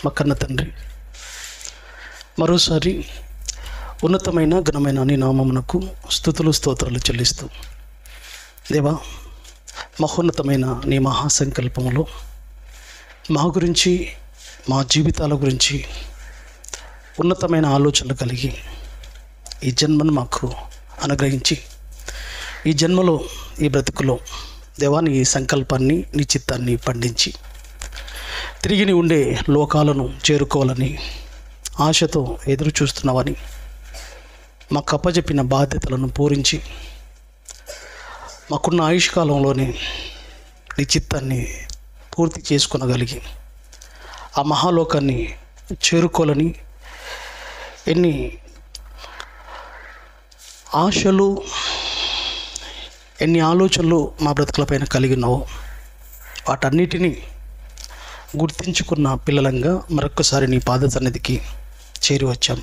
మా కన్న తండ్రి, మరోసారి ఉన్నతమైన ఘనమైన నీ నామమునకు స్తుతులు స్తోత్రాలు చెల్లిస్తూ, దేవా, మహోన్నతమైన నీ మహాసంకల్పములో మా గురించి, మా జీవితాల గురించి ఉన్నతమైన ఆలోచనలు కలిగి ఈ జన్మను మాకు అనుగ్రహించి, ఈ జన్మలో, ఈ బ్రతుకులో దేవా నీ సంకల్పాన్ని, నీ చిత్తాన్ని పండించి తిరిగి నీ ఉండే లోకాలను చేరుకోవాలని ఆశతో ఎదురు చూస్తున్నావని, మాకు అప్పచెప్పిన బాధ్యతలను పూరించి మాకున్న ఆయుష్కాలంలోనే నీ చిత్తాన్ని పూర్తి చేసుకొనగలిగి ఆ మహాలోకాన్ని చేరుకోవాలని ఎన్ని ఆశలు, ఎన్ని ఆలోచనలు మా బ్రతుకులపైన కలిగి ఉన్నావో వాటన్నిటినీ గుర్తించుకున్న పిల్లలంగా మరొక్కసారి నీ పాద సన్నిధికి చేరి వచ్చాం.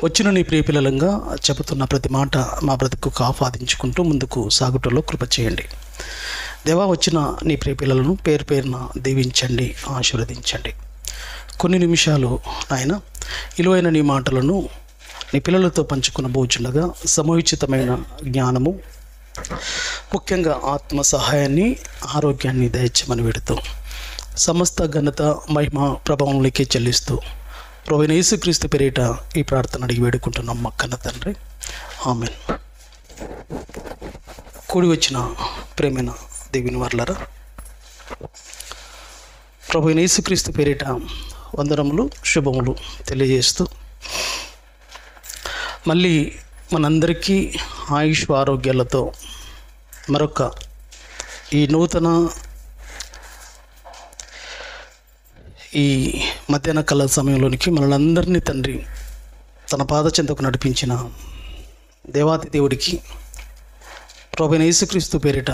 వచ్చిన నీ ప్రియ పిల్లలంగా చెబుతున్న ప్రతి మాట మా బ్రతుకు ఆపాదించుకుంటూ ముందుకు సాగుటలో కృప చేయండి. దేవా, వచ్చిన నీ ప్రియ పిల్లలను పేరు పేరున దీవించండి, ఆశీర్వదించండి. కొన్ని నిమిషాలు నాయన విలువైన నీ మాటలను నీ పిల్లలతో పంచుకున్న బోచుండగా సమయోచితమైన జ్ఞానము, ముఖ్యంగా ఆత్మ సహాయాన్ని, ఆరోగ్యాన్ని దయచేయమని వేడుతూ సమస్త ఘనత, మహిమ, ప్రభావంలోకి చెల్లిస్తూ ప్రభువైన యేసుక్రీస్తు పేరిట ఈ ప్రార్థన అడిగి వేడుకుంటున్నాం మా కన్న తండ్రి, ఆమేన్. కూడి వచ్చిన ప్రేమైన దేవుని వర్లారా, ప్రభువైన యేసుక్రీస్తు పేరిట వందనములు, శుభములు తెలియజేస్తూ మళ్ళీ మనందరికీ ఆయుష్ ఆరోగ్యాలతో మరొక ఈ నూతన ఈ మధ్యాహ్న కాల సమయంలోనికి మనలందరినీ తండ్రి తన పాద చెంతకు నడిపించిన దేవాతి దేవుడికి, ప్రభువైన యేసుక్రీస్తు పేరిట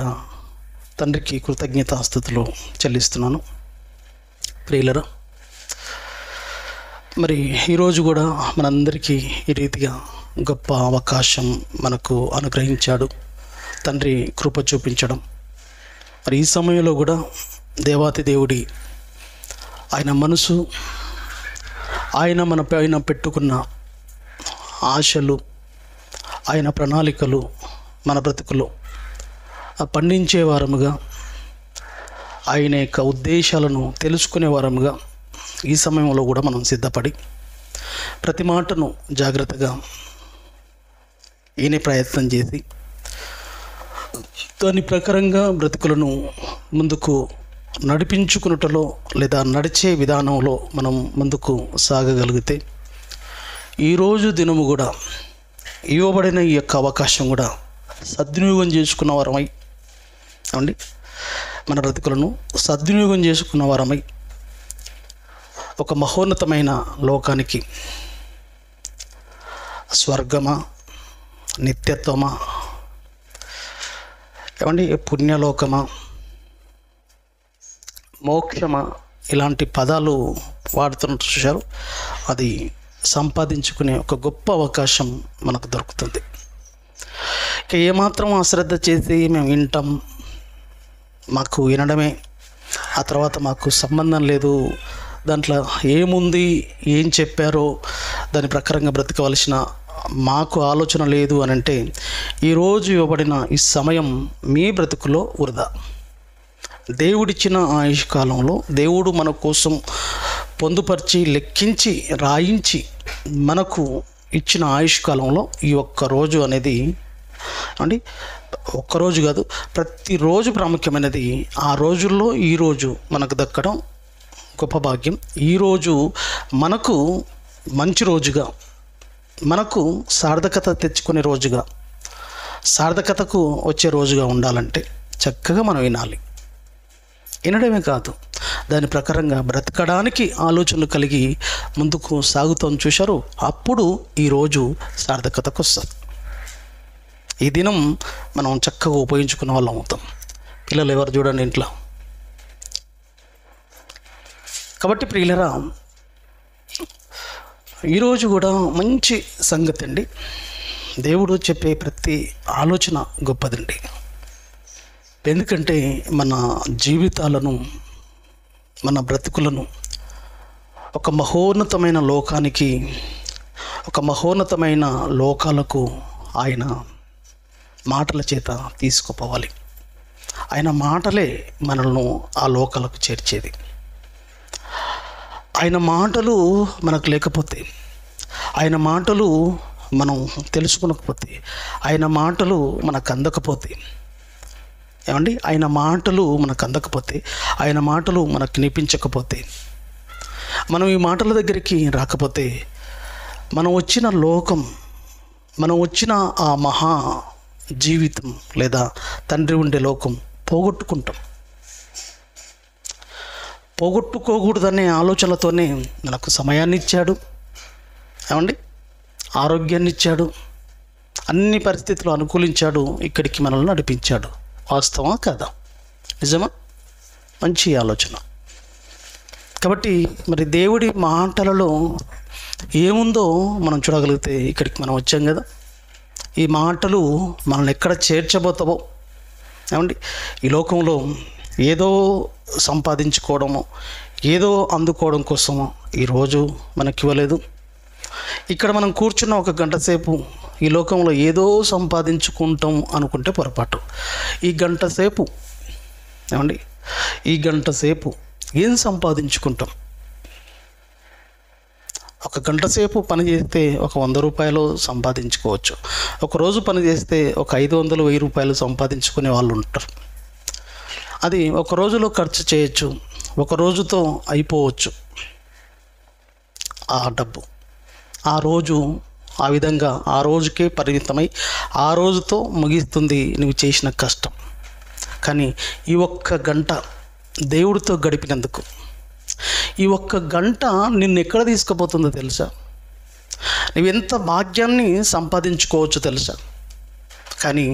తండ్రికి కృతజ్ఞతాస్తుతులు చెల్లిస్తున్నాను. ప్రియులరా, మరి ఈరోజు కూడా మనందరికీ ఈ రీతిగా గొప్ప అవకాశం మనకు అనుగ్రహించాడు తండ్రి, కృప చూపించడం. మరి ఈ సమయంలో కూడా దేవాతి దేవుడి ఆయన మనసు, ఆయన మన పైన పెట్టుకున్న ఆశలు, ఆయన ప్రణాళికలు మన బ్రతుకులో పండించే వారముగా, ఆయన యొక్క ఉద్దేశాలను తెలుసుకునే వారముగా ఈ సమయంలో కూడా మనం సిద్ధపడి ప్రతి మాటను జాగ్రత్తగా ఈయన ప్రయత్నం చేసి దాని ప్రకారంగా బ్రతుకులను ముందుకు నడిపించుకున్నటలో లేదా నడిచే విధానంలో మనం ముందుకు సాగగలిగితే ఈరోజు దినము కూడా ఇవ్వబడిన ఈ యొక్క అవకాశం కూడా సద్వినియోగం చేసుకున్న వారమై అండి, మన బ్రతుకులను సద్వినియోగం చేసుకున్న వారమై ఒక మహోన్నతమైన లోకానికి, స్వర్గమా, నిత్యత్వమా, ఏమండి, పుణ్యలోకమా, మోక్షమా, ఇలాంటి పదాలు వాడుతున్నట్టు చూశారు. అది సంపాదించుకునే ఒక గొప్ప అవకాశం మనకు దొరుకుతుంది. ఇక ఏమాత్రం అశ్రద్ధ చేసి మేము వింటాం, మాకు వినడమే, ఆ తర్వాత మాకు సంబంధం లేదు, దాంట్లో ఏముంది, ఏం చెప్పారో దాని ప్రకారంగా బ్రతకవలసిన మాకు ఆలోచన లేదు అని అంటే ఈరోజు ఇవ్వబడిన ఈ సమయం మీ బ్రతుకులో వృధా. దేవుడిచ్చిన ఆయుష్ కాలంలో దేవుడు మన కోసం పొందుపరిచి, లెక్కించి, రాయించి మనకు ఇచ్చిన ఆయుష్ కాలంలో ఈ ఒక్కరోజు అనేది అండి, ఒక్కరోజు కాదు, ప్రతిరోజు ప్రాముఖ్యమైనది. ఆ రోజుల్లో ఈరోజు మనకు దక్కడం గొప్ప భాగ్యం. ఈరోజు మనకు మంచి రోజుగా, మనకు సార్థకత తెచ్చుకునే రోజుగా, సార్థకతకు వచ్చే రోజుగా ఉండాలంటే చక్కగా మనం వినాలి. వినడమే కాదు, దాని ప్రకారంగా బ్రతకడానికి ఆలోచనలు కలిగి ముందుకు సాగుతాం చూశారు. అప్పుడు ఈరోజు సార్థకతకు వస్తుంది. ఈ దినం మనం చక్కగా ఉపయోగించుకున్న వాళ్ళం అవుతాం. పిల్లలు ఎవరు చూడండి ఇంట్లో. కాబట్టి ప్రియులరా, ఈరోజు కూడా మంచి సంగతి అండి. దేవుడు చెప్పే ప్రతి ఆలోచన గొప్పదండి. ఎందుకంటే మన జీవితాలను, మన బ్రతుకులను ఒక మహోన్నతమైన లోకానికి, ఒక మహోన్నతమైన లోకాలకు ఆయన మాటల చేత తీసుకుపోవాలి. ఆయన మాటలే మనల్ని ఆ లోకాలకు చేర్చేది. ఆయన మాటలు మనకు లేకపోతే, ఆయన మాటలు మనం తెలుసుకునకపోతే, ఆయన మాటలు మనకు అందకపోతే, ఏమండి, ఆయన మాటలు మనకు అందకపోతే, ఆయన మాటలు మనకు వినిపించకపోతే, మనం ఈ మాటల దగ్గరికి రాకపోతే, మనం వచ్చిన లోకం, మనం వచ్చిన ఆ మహా జీవితం లేదా తండ్రి ఉండే లోకం పోగొట్టుకుంటాం. పోగొట్టుకోకూడదనే ఆలోచనలతోనే మనకు సమయాన్ని ఇచ్చాడు, ఏమండి, ఆరోగ్యాన్ని ఇచ్చాడు, అన్ని పరిస్థితులు అనుకూలించాడు, ఇక్కడికి మనల్ని నడిపించాడు. వాస్తవా కాదా? నిజమా? మంచి ఆలోచన. కాబట్టి మరి దేవుడి మాటలలో ఏముందో మనం చూడగలిగితే ఇక్కడికి మనం వచ్చాం కదా. ఈ మాటలు మనల్ని ఎక్కడ చేర్చబోతావో, ఏమండి, ఈ లోకంలో ఏదో సంపాదించుకోవడము, ఏదో అందుకోవడం కోసము ఈరోజు మనకి ఇవ్వలేదు. ఇక్కడ మనం కూర్చున్న ఒక గంట సేపు ఈ లోకంలో ఏదో సంపాదించుకుంటాం అనుకుంటే పొరపాటు. ఈ గంట సేపు, ఏమండి, ఈ గంట సేపు ఏం సంపాదించుకుంటాం? ఒక గంట సేపు పని చేస్తే ఒక 100 రూపాయలు సంపాదించుకోవచ్చు. ఒకరోజు పని చేస్తే ఒక 500, 1000 రూపాయలు సంపాదించుకునే వాళ్ళు ఉంటారు. అది ఒక రోజులో ఖర్చు చేయొచ్చు, ఒక రోజుతో అయిపోవచ్చు ఆ డబ్బు. ఆ రోజు ఆ విధంగా ఆ రోజుకే పరిమితమై ఆ రోజుతో ముగిస్తుంది నువ్వు చేసిన కష్టం. కానీ ఈ ఒక్క గంట దేవుడితో గడిపినందుకు, ఈ ఒక్క గంట నిన్ను ఎక్కడ తీసుకుపోతుందో తెలుసా? నువ్వెంత భాగ్యాన్ని సంపాదించుకోవచ్చు తెలుసా? కానీ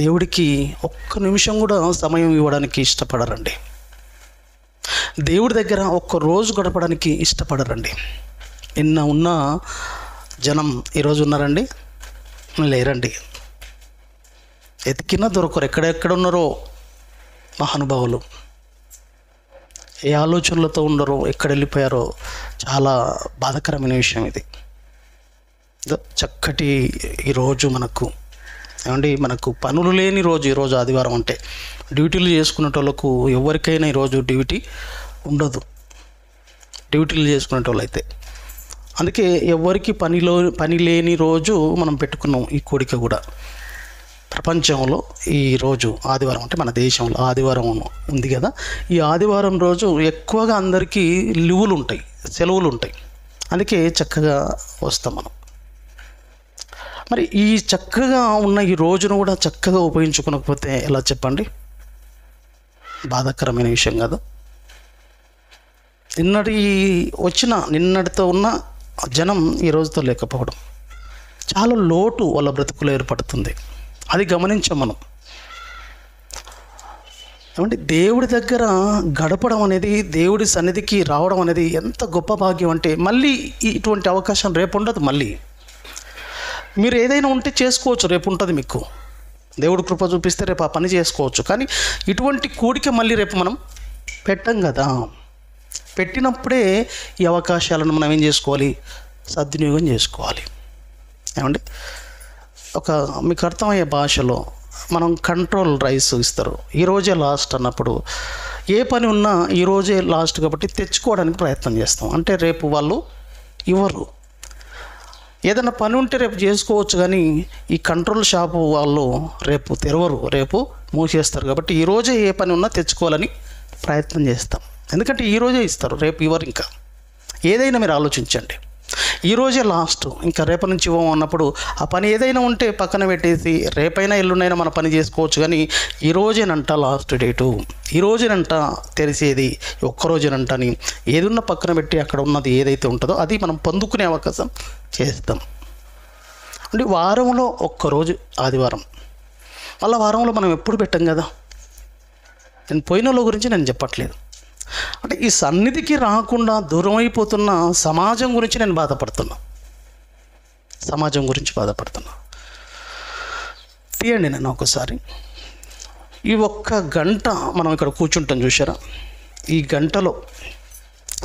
దేవుడికి ఒక్క నిమిషం కూడా సమయం ఇవ్వడానికి ఇష్టపడరండి. దేవుడి దగ్గర ఒక్క రోజు గడపడానికి ఇష్టపడరండి. నిన్న ఉన్న జనం ఈరోజు ఉన్నారండి? లేరండి. ఎతికినా దొరకరు. ఎక్కడెక్కడ ఉన్నారో మహానుభావులు, ఏ ఆలోచనలతో ఉండరో, ఎక్కడ వెళ్ళిపోయారో. చాలా బాధాకరమైన విషయం ఇది. చక్కటి ఈరోజు మనకు, ఏమండి, మనకు పనులు లేని రోజు ఈరోజు ఆదివారం అంటే. డ్యూటీలు చేసుకునేటోళ్ళకు ఎవరికైనా ఈరోజు డ్యూటీ ఉండదు, డ్యూటీలు చేసుకునేటోళ్ళు అయితే. అందుకే ఎవరికి పని లేని రోజు మనం పెట్టుకున్నాం ఈ కోడిక కూడా. ప్రపంచంలో ఈ రోజు ఆదివారం అంటే మన దేశంలో ఆదివారం ఉంది కదా. ఈ ఆదివారం రోజు ఎక్కువగా అందరికీ లీవులు ఉంటాయి, సెలవులు ఉంటాయి. అందుకే చక్కగా వస్తాం మనం. మరి ఈ చక్కగా ఉన్న ఈ రోజును కూడా చక్కగా ఉపయోగించుకోకపోతే ఎలా చెప్పండి? బాధాకరమైన విషయం కాదు. నిన్నటితో ఉన్న జనం ఈ రోజుతో లేకపోవడం, చాలా లోటు వాళ్ళ బ్రతుకులో ఏర్పడుతుంది. అది గమనించాం మనం. ఏమంటే దేవుడి దగ్గర గడపడం అనేది, దేవుడి సన్నిధికి రావడం అనేది ఎంత గొప్ప భాగ్యం అంటే, మళ్ళీ ఇటువంటి అవకాశం రేపు ఉండదు. మళ్ళీ మీరు ఏదైనా ఉంటే చేసుకోవచ్చు, రేపు ఉంటుంది మీకు. దేవుడు కృప చూపిస్తే రేపు ఆ పని చేసుకోవచ్చు. కానీ ఇటువంటి కూడిక మళ్ళీ రేపు మనం పెట్టం కదా. పెట్టినప్పుడే ఈ అవకాశాలను మనం ఏం చేసుకోవాలి? సద్వినియోగం చేసుకోవాలి. ఏమండి, ఒక మీకు అర్థమయ్యే భాషలో మనం కంట్రోల్ రైస్ ఇస్తారు, ఈరోజే లాస్ట్ అన్నప్పుడు ఏ పని ఉన్నా ఈరోజే లాస్ట్ కాబట్టి తెచ్చుకోవడానికి ప్రయత్నం చేస్తాం. అంటే రేపు వాళ్ళు ఇవ్వరు. ఏదైనా పని ఉంటే రేపు చేసుకోవచ్చు, కానీ ఈ కంట్రోల్ షాపు వాళ్ళు రేపు తెరవరు, రేపు మూసేస్తారు. కాబట్టి ఈరోజే ఏ పని ఉన్నా తెచ్చుకోవాలని ప్రయత్నం చేస్తాం. ఎందుకంటే ఈరోజే ఇస్తారు, రేపు ఇవ్వరు. ఇంకా ఏదైనా మీరు ఆలోచించండి, ఈరోజే లాస్ట్, ఇంకా రేపటి నుంచి ఇవ్వము అన్నప్పుడు ఆ పని ఏదైనా ఉంటే పక్కన పెట్టేసి రేపైనా ఎల్లుండైనా మన పని చేసుకోవచ్చు. కానీ ఈరోజేనంట లాస్ట్ డేటు, ఈరోజేనంట తెరిసేది, ఒక్కరోజేనంట అని ఏదున్నా పక్కన పెట్టి అక్కడ ఉన్నది ఏదైతే ఉంటుందో అది మనం పొందుకునే అవకాశం చేస్తాం. అంటే వారంలో ఒక్కరోజు ఆదివారం, మళ్ళీ వారంలో మనం ఎప్పుడు పెట్టాం కదా. నేను పోయిన వాళ్ళ గురించి నేను చెప్పట్లేదు. అంటే ఈ సన్నిధికి రాకుండా దూరం అయిపోతున్న సమాజం గురించి నేను బాధపడుతున్నా. తీయండి నేను ఒకసారి ఈ ఒక్క గంట మనం ఇక్కడ కూర్చుంటాం చూసారా? ఈ గంటలో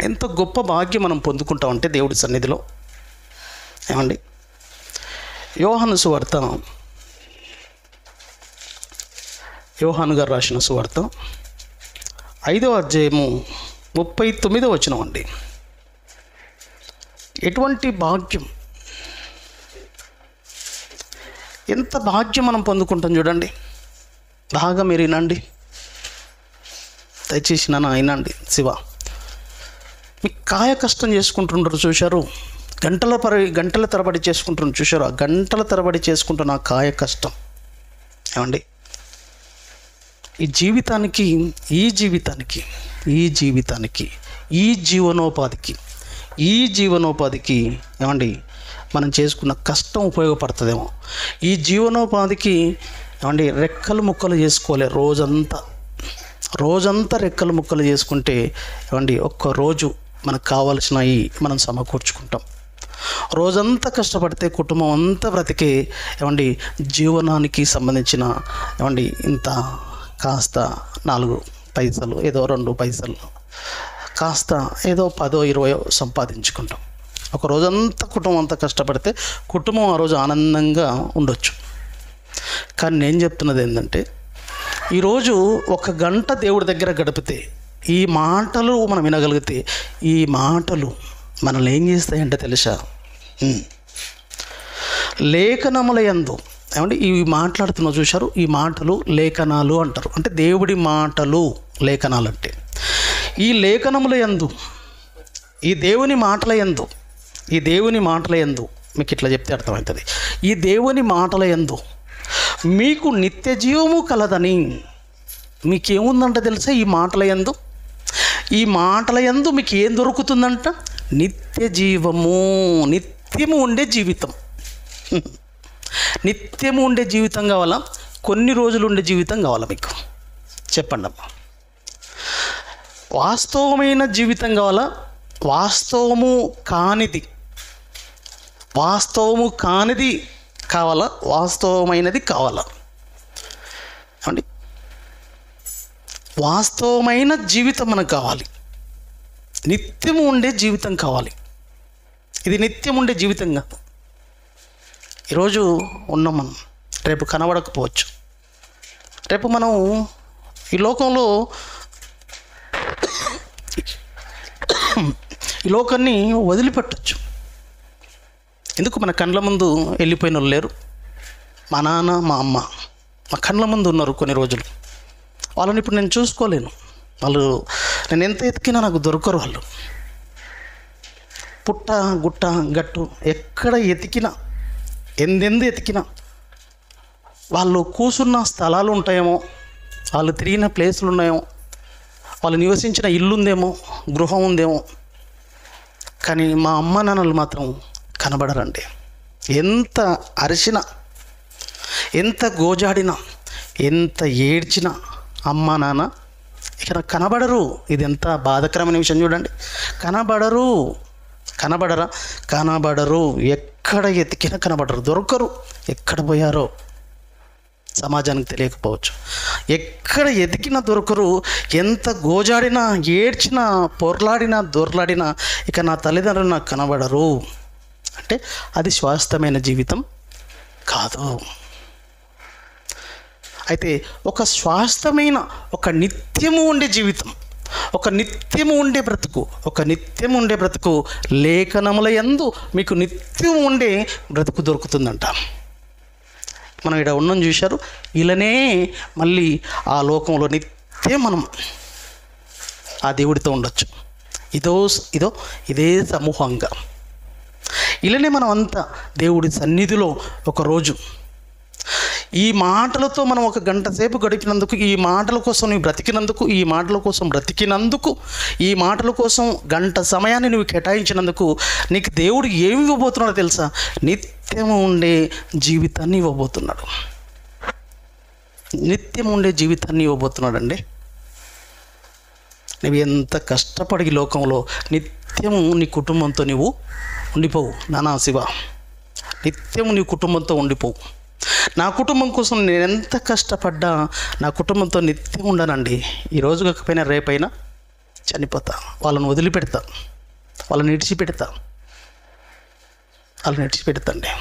ఎంత గొప్ప భాగ్యం మనం పొందుకుంటామంటే దేవుడి సన్నిధిలో. ఏమండి, యోహాను సువార్త, యోహాను గారు రాసిన సువార్త 5వ అధ్యాయము 39వ వచనం అండి. ఎటువంటి భాగ్యం, ఎంత భాగ్యం మనం పొందుకుంటాం చూడండి. బాగా మీరు వినండి, దయచేసి నన్ను వినండి. శివ, మీ కాయ కష్టం చేసుకుంటుంటారు చూశారు, గంటల తరబడి చేసుకుంటున్నారు చూశారు. ఆ గంటల తరబడి చేసుకుంటున్న ఆ కాయ కష్టం ఏమండి, ఈ జీవితానికి ఈ జీవనోపాధికి ఏమండి మనం చేసుకున్న కష్టం ఉపయోగపడుతుందేమో. ఈ జీవనోపాధికి ఏమండి రెక్కలు ముక్కలు చేసుకోవాలి. రోజంతా రెక్కలు ముక్కలు చేసుకుంటే ఏమండి ఒక్కరోజు మనకు కావాల్సినవి మనం సమకూర్చుకుంటాం. రోజంతా కష్టపడితే కుటుంబం అంతా బ్రతికే ఏమండి జీవనానికి సంబంధించిన ఏమండి ఇంత కాస్త 4 పైసలు, ఏదో 2 పైసలు, కాస్త ఏదో 10, 20 సంపాదించుకుంటాం. ఒక రోజంతా కుటుంబం అంతా కష్టపడితే కుటుంబం ఆ రోజు ఆనందంగా ఉండొచ్చు. కానీ నేను చెప్తున్నది ఏంటంటే, ఈరోజు 1 గంట దేవుడి దగ్గర గడిపితే, ఈ మాటలు మనం వినగలిగితే, ఈ మాటలు మనల్ని ఏం చేస్తాయంటే తెలుసా, లేఖనముల యందు ఏమంటే ఇవి మాట్లాడుతున్నా చూశారు, ఈ మాటలు లేఖనాలు అంటారు. అంటే దేవుడి మాటలు లేఖనాలు అంటే ఈ లేఖనముల యందు, ఈ దేవుని మాటల యందు మీకు ఇట్లా చెప్తే అర్థమవుతుంది. ఈ దేవుని మాటల యందు మీకు నిత్య జీవము కలదని. మీకేముందంట తెలుసా? ఈ మాటల యందు మీకు ఏం దొరుకుతుందంట? నిత్య జీవము, నిత్యము ఉండే జీవితం. నిత్యము ఉండే జీవితం కావాలా? కొన్ని రోజులు ఉండే జీవితం కావాలా? మీకు చెప్పండి అమ్మా. వాస్తవమైన జీవితం కావాలా? వాస్తవము కానిది కావాలా? వాస్తవమైనది కావాలా? అండి, వాస్తవమైన జీవితం మనకు కావాలి. నిత్యము ఉండే జీవితం కావాలి. ఇది నిత్యం ఉండే జీవితం కాదు. ఈరోజు ఉన్నాం మనం, రేపు కనబడకపోవచ్చు. రేపు మనం ఈ లోకంలో ఈ లోకాన్ని వదిలిపెట్టచ్చు. ఎందుకు? మన కండ్ల ముందు వెళ్ళిపోయిన వాళ్ళు లేరు. మా నాన్న, మా అమ్మ మా కండ్ల ముందు ఉన్నారు కొన్ని రోజులు. వాళ్ళని ఇప్పుడు నేను చూసుకోలేను. నేను ఎంత ఎతికినా నాకు దొరకరు. వాళ్ళు పుట్ట గుట్ట గట్టు ఎక్కడ ఎతికినా, ఎందెందు ఎతికినా వాళ్ళు కూసున్న స్థలాలు ఉంటాయేమో, వాళ్ళు తిరిగిన ప్లేసులు ఉన్నాయేమో, వాళ్ళు నివసించిన ఇల్లు ఉందేమో, గృహం ఉందేమో. కానీ మా అమ్మ నాన్నలు మాత్రం కనబడరండి. ఎంత అరిచినా, ఎంత గోజాడినా, ఎంత ఏడ్చినా అమ్మ నాన్న ఇక్కడ కనబడరు. ఇది ఎంత బాధాకరమైన విషయం చూడండి. కనబడరు. ఎక్కడ ఎతికినా కనబడరు, దొరకరు. ఎక్కడ పోయారో సమాజానికి తెలియకపోవచ్చు. ఎక్కడ ఎతికినా దొరకరు. ఎంత గోజాడినా, ఏడ్చినా, పొర్లాడినా, దొర్లాడినా ఇక నా తల్లిదండ్రులు నాకు కనబడరు అంటే అది స్వాస్థ్యమైన జీవితం కాదు. అయితే ఒక స్వాస్థ్యమైన, ఒక నిత్యము ఉండే జీవితం, ఒక నిత్యము ఉండే బ్రతుకు లేఖనముల యందు మీకు నిత్యం ఉండే బ్రతుకు దొరుకుతుందంట. మనం ఇక్కడ ఉన్నాం చూశారు. ఇలానే మళ్ళీ ఆ లోకంలో నిత్యం మనం ఆ దేవుడితో ఉండొచ్చు. ఇదే సమూహంగా ఇలానే మనం అంతా దేవుడి సన్నిధిలో ఒకరోజు ఈ మాటలతో మనం 1 గంట సేపు గడిపినందుకు, ఈ మాటల కోసం నువ్వు బ్రతికినందుకు, ఈ మాటల కోసం గంట సమయాన్ని నువ్వు కేటాయించినందుకు నీకు దేవుడు ఏమి ఇవ్వబోతున్నాడో తెలుసా? నిత్యము ఉండే జీవితాన్ని ఇవ్వబోతున్నాడండి. నువ్వు ఎంత కష్టపడి లోకంలో నిత్యము నీ కుటుంబంతో నువ్వు ఉండిపోవు. నానా శివ, నిత్యము నీ కుటుంబంతో ఉండిపోవు. నా కుటుంబం కోసం నేను ఎంత కష్టపడ్డా నా కుటుంబంతో నిత్యం ఉండనండి. ఈరోజు కాకపోయినా రేపైనా చనిపోతా, వాళ్ళని వదిలిపెడతా, వాళ్ళని విడిచిపెడతాండి.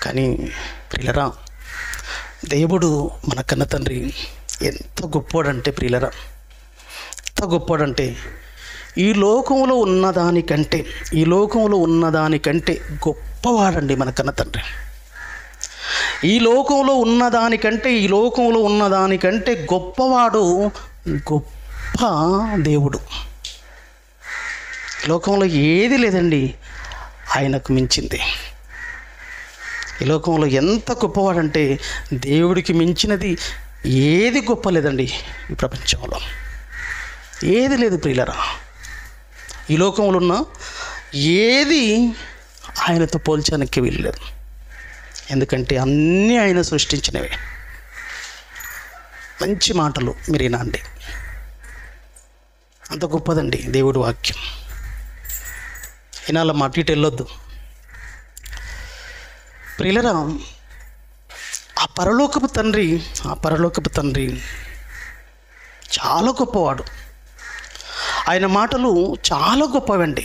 కానీ ప్రియులరా, దేవుడు మన కన్న తండ్రి ఎంత గొప్పోడంటే ప్రియులరా, ఎంత గొప్పోడంటే ఈ లోకంలో ఉన్నదానికంటే గొప్పవాడండి మన కన్న తండ్రి. ఈ లోకంలో ఉన్నదానికంటే గొప్పవాడు, గొప్ప దేవుడు. ఈ లోకంలో ఏది లేదండి ఆయనకు మించింది. ఈ లోకంలో ఎంత గొప్పవాడంటే దేవుడికి మించినది ఏది గొప్ప లేదండి. ఈ ప్రపంచంలో ఏది లేదు ప్రియులరా. ఈ లోకంలో ఉన్న ఏది ఆయనతో పోల్చడానికి వీల్లేదు. ఎందుకంటే అన్నీ ఆయన సృష్టించినవే. మంచి మాటలు మీరు వినండి, అంత గొప్పదండి దేవుడి వాక్యం. వినాల మాట ఇటు వెళ్ళొద్దు ప్రియులరా. ఆ పరలోకపు తండ్రి చాలా గొప్పవాడు. ఆయన మాటలు చాలా గొప్పవండి.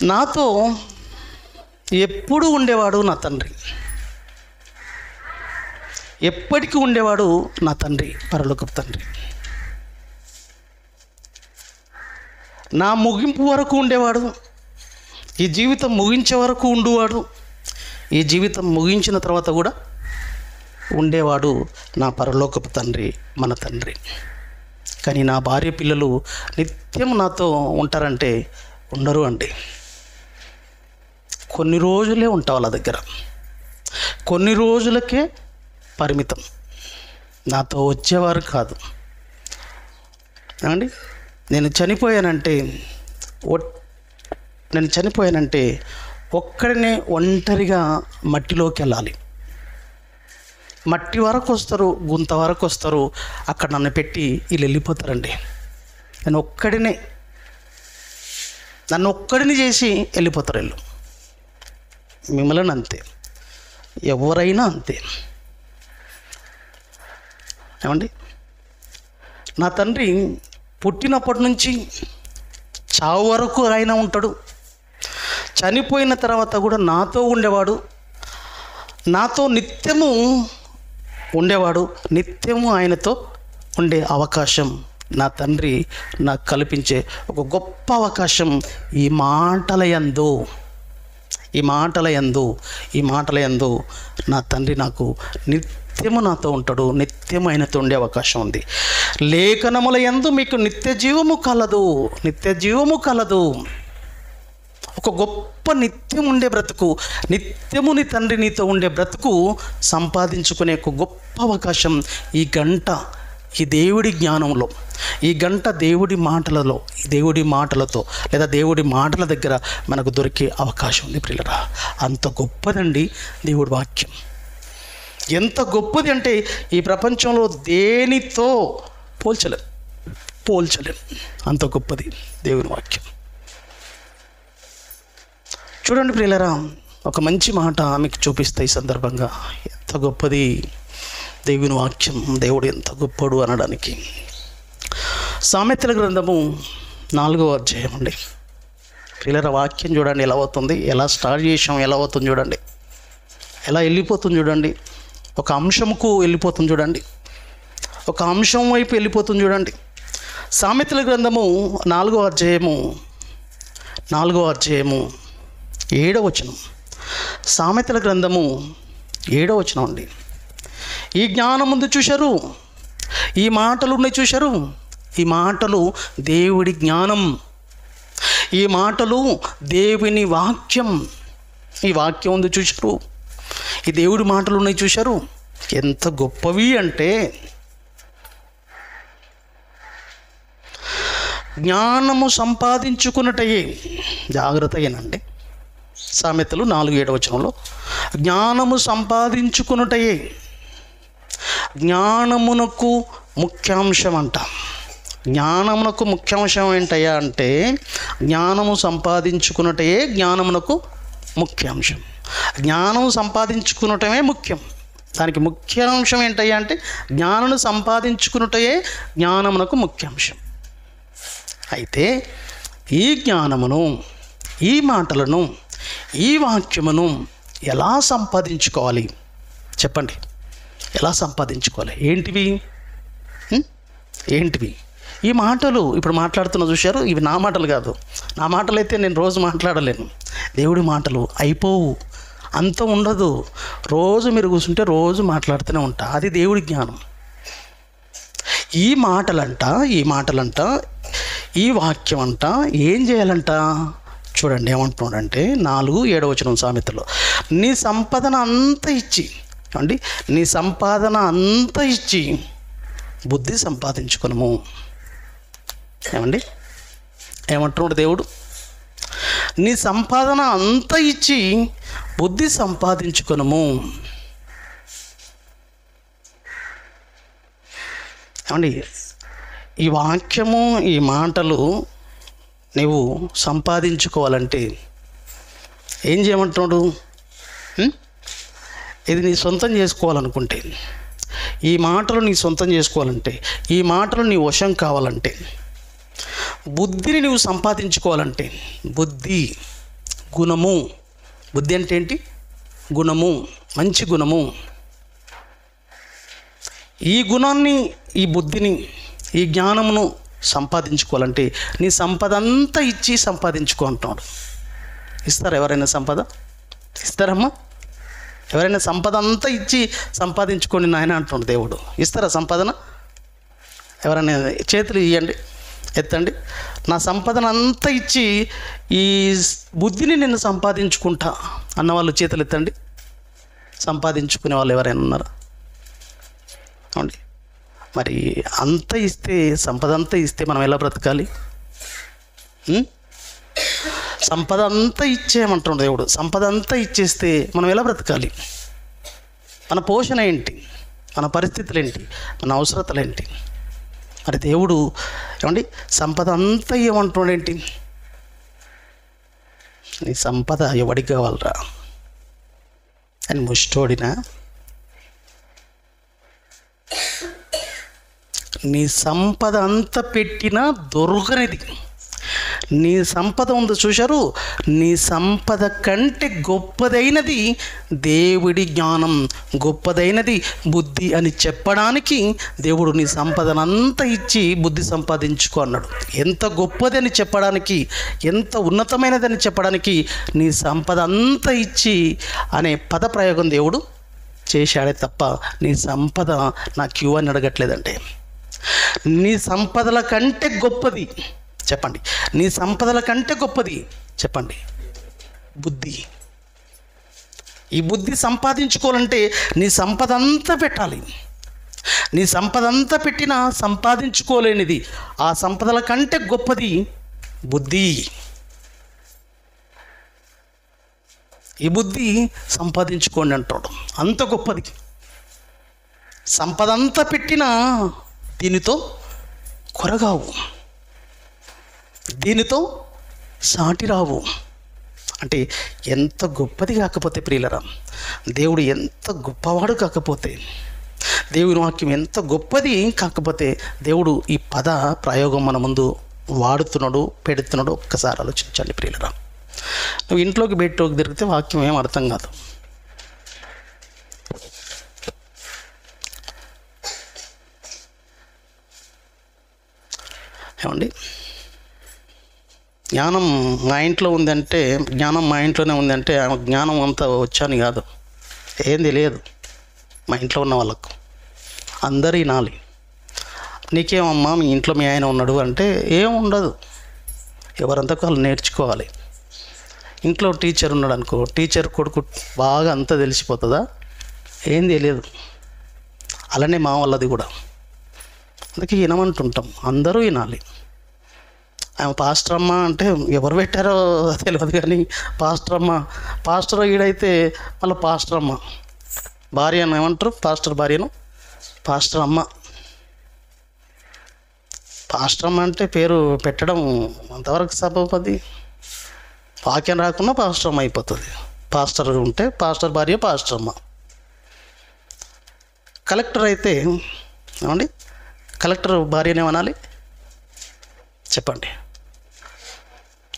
నాతో ఎప్పుడు ఉండేవాడు నా తండ్రి, ఎప్పటికీ ఉండేవాడు నా తండ్రి, పరలోకపు తండ్రి. నా ముగింపు వరకు ఉండేవాడు, ఈ జీవితం ముగించే వరకు ఉండువాడు, ఈ జీవితం ముగించిన తర్వాత కూడా ఉండేవాడు నా పరలోకపు తండ్రి, మన తండ్రి. కానీ నా భార్య పిల్లలు నిత్యం నాతో ఉంటారంటే ఉండరు అండి. కొన్ని రోజులే ఉంటా వాళ్ళ దగ్గర, కొన్ని రోజులకే పరిమితం, నాతో వచ్చేవారు కాదు అండి. నేను చనిపోయానంటే ఒక్కడనే ఒంటరిగా మట్టిలోకి వెళ్ళాలి. మట్టి వరకు వస్తారు, గుంత వరకు వస్తారు, అక్కడ నన్ను పెట్టి వీళ్ళు వెళ్ళిపోతారండి. నన్ను ఒక్కడిని చేసి వెళ్ళిపోతారు వీళ్ళు. మిమ్మల్ని అంతే, ఎవరైనా అంతే ఏమండి. నా తండ్రి పుట్టినప్పటి నుంచి చావు వరకు ఆయన ఉంటాడు. చనిపోయిన తర్వాత కూడా నాతో ఉండేవాడు, నాతో నిత్యము ఉండేవాడు. నిత్యము ఆయనతో ఉండే అవకాశం నా తండ్రి నాకు కల్పించే ఒక గొప్ప అవకాశం. ఈ మాటల యందు నా తండ్రి నాకు నిత్యము నాతో ఉంటాడు, నిత్యము ఆయనతో ఉండే అవకాశం ఉంది. లేఖనముల యందు మీకు నిత్య జీవము కలదు. ఒక గొప్ప నిత్యం ఉండే బ్రతుకు, నిత్యము నీ తండ్రి నీతో ఉండే బ్రతుకు సంపాదించుకునే ఒక గొప్ప అవకాశం ఈ గంట, ఈ దేవుడి జ్ఞానంలో, ఈ గంట దేవుడి మాటలతో లేదా దేవుడి మాటల దగ్గర మనకు దొరికే అవకాశం ఉంది ప్రియులరా. అంత గొప్పదండి దేవుడి వాక్యం. ఎంత గొప్పది అంటే ఈ ప్రపంచంలో దేనితో పోల్చలేం, అంత గొప్పది దేవుని వాక్యం. చూడండి ప్రియులరా, ఒక మంచి మాట మీకు చూపిస్తే ఈ సందర్భంగా ఎంత గొప్పది దేవుని వాక్యం, దేవుడు ఎంత గొప్పడు అనడానికి. సామెతల గ్రంథము 4వ అధ్యాయం అండి ప్రియులరా. వాక్యం చూడండి ఎలా అవుతుంది, ఎలా స్టార్ట్ చేసాం, ఎలా అవుతుంది చూడండి, ఎలా వెళ్ళిపోతుంది చూడండి, ఒక అంశంకు వెళ్ళిపోతుంది చూడండి, ఒక అంశం వైపు వెళ్ళిపోతుంది చూడండి. సామెతల గ్రంథము 4వ అధ్యాయము 7వ వచనం. సామెతల గ్రంథము 7వ వచనం అండి. ఈ జ్ఞానం ముందు చూశారు, ఈ మాటలు ఉన్నాయి చూశారు, ఈ మాటలు దేవుడి జ్ఞానం, ఈ మాటలు దేవుని వాక్యం. ఈ వాక్యం ఉంది చూశారు, ఈ దేవుడి మాటలు ఉన్నాయి చూశారు. ఎంత గొప్పవి అంటే జ్ఞానము సంపాదించుకున్నట్టయే, జాగ్రత్త అయినండి. సామెతలు 4:7 వచనంలో జ్ఞానము సంపాదించుకున్నట్టయే, జ్ఞానమునకు ముఖ్యాంశం అంట. జ్ఞానమునకు ముఖ్యాంశం ఏంటయ్యా అంటే జ్ఞానము సంపాదించుకున్నట్టయే జ్ఞానమునకు ముఖ్యాంశం. జ్ఞానం సంపాదించుకున్నటమే ముఖ్యం. దానికి ముఖ్యాంశం ఏంటయ్యా అంటే జ్ఞానమును సంపాదించుకున్నటయే జ్ఞానమునకు ముఖ్యాంశం. అయితే ఈ జ్ఞానమును, ఈ మాటలను, ఈ వాక్యమును ఎలా సంపాదించుకోవాలి చెప్పండి? ఎలా సంపాదించుకోవాలి? ఏంటివి? ఈ మాటలు ఇప్పుడు మాట్లాడుతున్న చూశారు, ఇవి నా మాటలు కాదు. నా మాటలు అయితే నేను రోజు మాట్లాడలేను. దేవుడి మాటలు అయిపోవు, అంత ఉండదు. రోజు మీరు కూర్చుంటే రోజు మాట్లాడుతూనే ఉంటా. అది దేవుడి జ్ఞానం. ఈ మాటలంట ఈ వాక్యం అంట ఏం చేయాలంట? చూడండి ఏమంటున్నాడంటే 4:7 వచనం సామెతలో, నీ సంపాదన అంతా ఇచ్చి, అండి నీ సంపాదన అంతా ఇచ్చి బుద్ధి సంపాదించుకునము. ఏమండి ఏమంటున్నాడు దేవుడు? నీ సంపాదన అంతా ఇచ్చి బుద్ధి సంపాదించుకునము. ఏమండి ఈ వాక్యము, ఈ మాటలు నువ్వు సంపాదించుకోవాలంటే ఏం చేయమంటున్నాడు? ఇది నీ సొంతం చేసుకోవాలనుకుంటే, ఈ మాటలు నీ సొంతం చేసుకోవాలంటే, ఈ మాటలు నీ వశం కావాలంటే, బుద్ధిని నువ్వు సంపాదించుకోవాలంటే, బుద్ధి గుణము. బుద్ధి అంటే ఏంటి? గుణము, మంచి గుణము. ఈ గుణాన్ని, ఈ బుద్ధిని, ఈ జ్ఞానమును సంపాదించుకోవాలంటే నీ సంపద అంతా ఇచ్చి సంపాదించుకో అంటున్నాడు. ఇస్తారా ఎవరైనా సంపద? ఇస్తారమ్మా? ఎవరైనా సంపద అంతా ఇచ్చి సంపాదించుకోండి నాయన అంటున్నాడు దేవుడు. ఇస్తారా సంపాదన? ఎవరైనా చేతులు ఇవ్వండి, ఎత్తండి. నా సంపదన అంతా ఇచ్చి ఈ బుద్ధిని నేను సంపాదించుకుంటా అన్నవాళ్ళు చేతులు ఎత్తండి. సంపాదించుకునే వాళ్ళు ఎవరైనా ఉన్నారా? అవునండి. మరి అంత ఇస్తే, సంపద అంతా ఇస్తే మనం ఎలా బ్రతకాలి? సంపద అంతా ఇచ్చేయమంటున్నాడు దేవుడు. సంపద అంతా ఇచ్చేస్తే మనం ఎలా బ్రతకాలి? మన పోషణ ఏంటి? మన పరిస్థితులు ఏంటి? మన అవసరతలు ఏంటి? మరి దేవుడు ఏమండి సంపద అంతా ఇవ్వమంటున్నాడు ఏంటి? నీ సంపద ఎవడికి కావాలరా అని ముష్టోడినా? నీ సంపద అంతా పెట్టినా దొరకనిది. నీ సంపద ఉంది చూశారు, నీ సంపద కంటే గొప్పదైనది దేవుడి జ్ఞానం, గొప్పదైనది బుద్ధి అని చెప్పడానికి దేవుడు నీ సంపదనంతా ఇచ్చి బుద్ధి సంపాదించుకో అన్నాడు. ఎంత గొప్పదని చెప్పడానికి, ఎంత ఉన్నతమైనదని చెప్పడానికి నీ సంపద అంతా ఇచ్చి అనే పద ప్రయోగం దేవుడు చేశాడే తప్ప నీ సంపద నాకు ఇవ్వు అని అడగట్లేదంటే. నీ సంపదల కంటే గొప్పది చెప్పండి, నీ సంపదల కంటే గొప్పది చెప్పండి బుద్ధి. ఈ బుద్ధి సంపాదించుకోవాలంటే నీ సంపద అంతా పెట్టాలి. నీ సంపద అంతా పెట్టినా సంపాదించుకోలేనిది, ఆ సంపదల కంటే గొప్పది బుద్ధి. ఈ బుద్ధి సంపాదించుకోండి అంటాడు. అంత గొప్పది. సంపద అంతా పెట్టినా దీనితో కొరగావు, దీనితో సాటి రావు. అంటే ఎంత గొప్పది కాకపోతే ప్రియులరా, దేవుడు ఎంత గొప్పవాడు కాకపోతే, దేవుని వాక్యం ఎంత గొప్పది కాకపోతే దేవుడు ఈ పద ప్రయోగం మన ముందు వాడుతున్నాడు, పెడుతున్నాడు. ఒక్కసారి ఆలోచించండి ప్రియులరా. నువ్వు ఇంట్లోకి బయటలోకి తిరిగితే వాక్యం ఏం అర్థం కాదు. ఏమండి జ్ఞానం మా ఇంట్లో ఉందంటే, జ్ఞానం మా ఇంట్లోనే ఉందంటే ఆమె జ్ఞానం అంతా వచ్చాని కాదు, ఏం తెలియదు. మా ఇంట్లో ఉన్న వాళ్ళకు అందరూ వినాలి. నీకేమమ్మా మీ ఇంట్లో మీ ఆయన ఉన్నాడు అంటే ఏం ఉండదు, ఎవరంతకు వాళ్ళు నేర్చుకోవాలి. ఇంట్లో టీచర్ ఉన్నాడు అనుకో, టీచర్ కొడుకు బాగా అంతా తెలిసిపోతుందా? ఏం తెలియదు. అలానే మా వాళ్ళది కూడా. అందుకే వినమంటుంటాం, అందరూ వినాలి. ఆమె పాస్టర్ అమ్మ అంటే ఎవరు పెట్టారో తెలియదు కానీ పాస్టర్ అమ్మ, పాస్టర్ ఈడైతే మళ్ళీ పాస్టర్ అమ్మ, భార్యను ఏమంటారు? పాస్టర్ భార్యను పాస్టర్ అమ్మ. పాస్టర్ అమ్మ అంటే పేరు పెట్టడం అంతవరకు సభపది. వాక్యం రాకుండా పాస్టర్ అమ్మ అయిపోతుంది. పాస్టర్ ఉంటే పాస్టర్ భార్య పాస్టర్ అమ్మ. కలెక్టర్ అయితే ఏమండి, కలెక్టర్ భార్యనేమనాలి చెప్పండి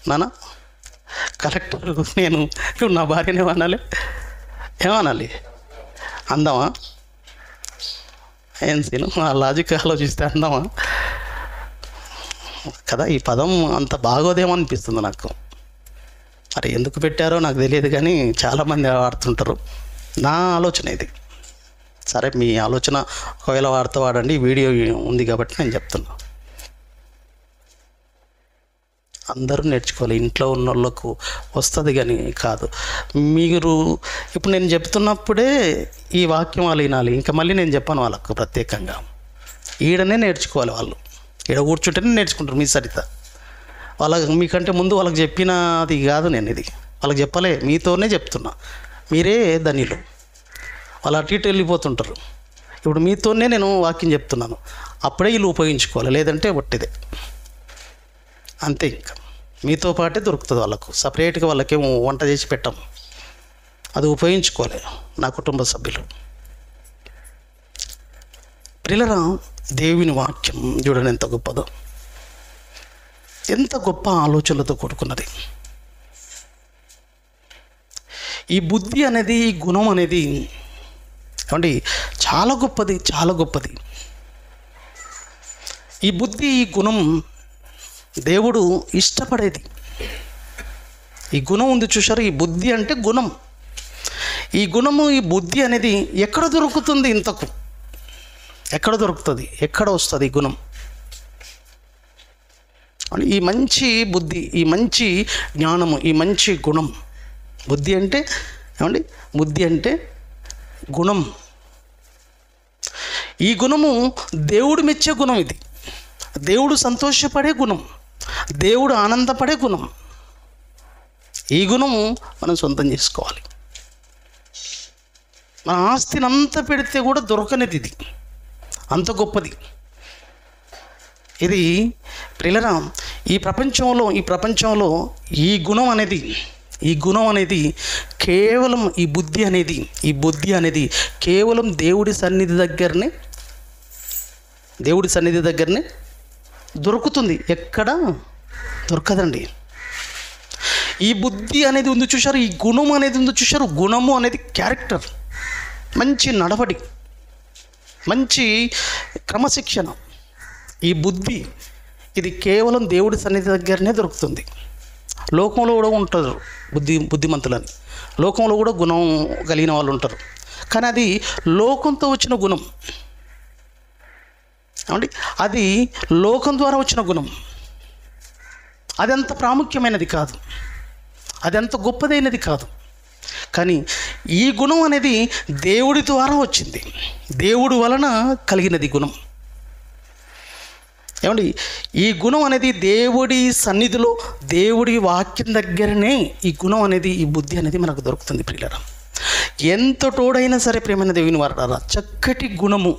నాన్న? కలెక్టర్ నేను నా భార్యనేమనాలి? ఏమనాలి? అందమా? ఏం సీను ఆ లాజిక్ ఆలోచిస్తే అందమా కదా? ఈ పదం అంత బాగోదేమో అనిపిస్తుంది నాకు. మరి ఎందుకు పెట్టారో నాకు తెలియదు, కానీ చాలామంది వాడుతుంటారు. నా ఆలోచన ఇది. సరే, మీ ఆలోచన ఒకవేళ వాడండి. వీడియో ఉంది కాబట్టి నేను చెప్తున్నా. అందరూ నేర్చుకోవాలి, ఇంట్లో ఉన్న వాళ్ళకు వస్తుంది కానీ కాదు. మీరు ఇప్పుడు నేను చెప్తున్నప్పుడే ఈ వాక్యం వాళ్ళు వినాలి. ఇంకా మళ్ళీ నేను చెప్పాను వాళ్ళకు ప్రత్యేకంగా. ఈడనే నేర్చుకోవాలి వాళ్ళు. ఈడ కూర్చుంటేనే నేర్చుకుంటారు మీ సరిత. మీకంటే ముందు వాళ్ళకి చెప్పినది కాదు నేను ఇది. వాళ్ళకి చెప్పలే, మీతోనే చెప్తున్నా. మీరే ధనిలు. వాళ్ళు అటు ఇటు వెళ్ళిపోతుంటారు. ఇప్పుడు మీతోనే నేను వాక్యం చెప్తున్నాను. అప్పుడే వీళ్ళు ఉపయోగించుకోవాలి, లేదంటే ఒట్టిదే అంతే. ఇంకా మీతో పాటే దొరుకుతుంది వాళ్ళకు. సపరేట్గా వాళ్ళకేమో వంట చేసి పెట్టాము. అది ఉపయోగించుకోవాలి నా కుటుంబ సభ్యులు. ప్రియులారా, దేవుని వాక్యం చూడండి ఎంత గొప్పదో, ఎంత గొప్ప ఆలోచనలతో కూడుకున్నది. ఈ బుద్ధి అనేది, ఈ గుణం అనేది ఏమండి చాలా గొప్పది, చాలా గొప్పది. ఈ బుద్ధి, ఈ గుణం దేవుడు ఇష్టపడేది. ఈ గుణం ఉంది చూశారు, ఈ బుద్ధి అంటే గుణం. ఈ గుణము, ఈ బుద్ధి అనేది ఎక్కడ దొరుకుతుంది? ఇంతకు ఎక్కడ దొరుకుతుంది? ఎక్కడ వస్తుంది ఈ గుణం? ఈ మంచి బుద్ధి, ఈ మంచి జ్ఞానము, ఈ మంచి గుణం. బుద్ధి అంటే ఏమండి, బుద్ధి అంటే గుణం. ఈ గుణము దేవుడు మెచ్చే గుణం. ఇది దేవుడు సంతోషపడే గుణం, దేవుడు ఆనందపడే గుణం. ఈ గుణము మనం సొంతం చేసుకోవాలి. మన ఆస్తిని అంతా పెడితే కూడా దొరకనిది ఇది, అంత గొప్పది ఇది. ప్రియులారా, ఈ ప్రపంచంలో ఈ గుణం అనేది కేవలం ఈ బుద్ధి అనేది కేవలం దేవుడి సన్నిధి దగ్గరనే దొరుకుతుంది. ఎక్కడ దొరకదండి. ఈ బుద్ధి అనేది ఉంది చూశారు, ఈ గుణం అనేది ఉంది చూశారు. గుణము అనేది క్యారెక్టర్, మంచి నడవడి, మంచి క్రమశిక్షణ. ఈ బుద్ధి ఇది కేవలం దేవుడి సన్నిధి దగ్గరనే దొరుకుతుంది. లోకంలో కూడా ఉంటారు బుద్ధిమంతులని, లోకంలో కూడా గుణం కలిగిన వాళ్ళు ఉంటారు. కానీ అది లోకంతో వచ్చిన గుణం ఏమండి, అది లోకం ద్వారా వచ్చిన గుణం. అది అంత ప్రాముఖ్యమైనది కాదు, అది అంత గొప్పదైనది కాదు. కానీ ఈ గుణం అనేది దేవుడి ద్వారా వచ్చింది, దేవుడి వలన కలిగినది గుణం. ఏమండి, ఈ గుణం అనేది దేవుడి సన్నిధిలో, దేవుడి వాక్యం దగ్గరనే ఈ గుణం అనేది, ఈ బుద్ధి అనేది మనకు దొరుకుతుంది. ప్రియులారా, ఎంత తోడైనా సరే ప్రేమైన దేవుని వారలారా, చక్కటి గుణము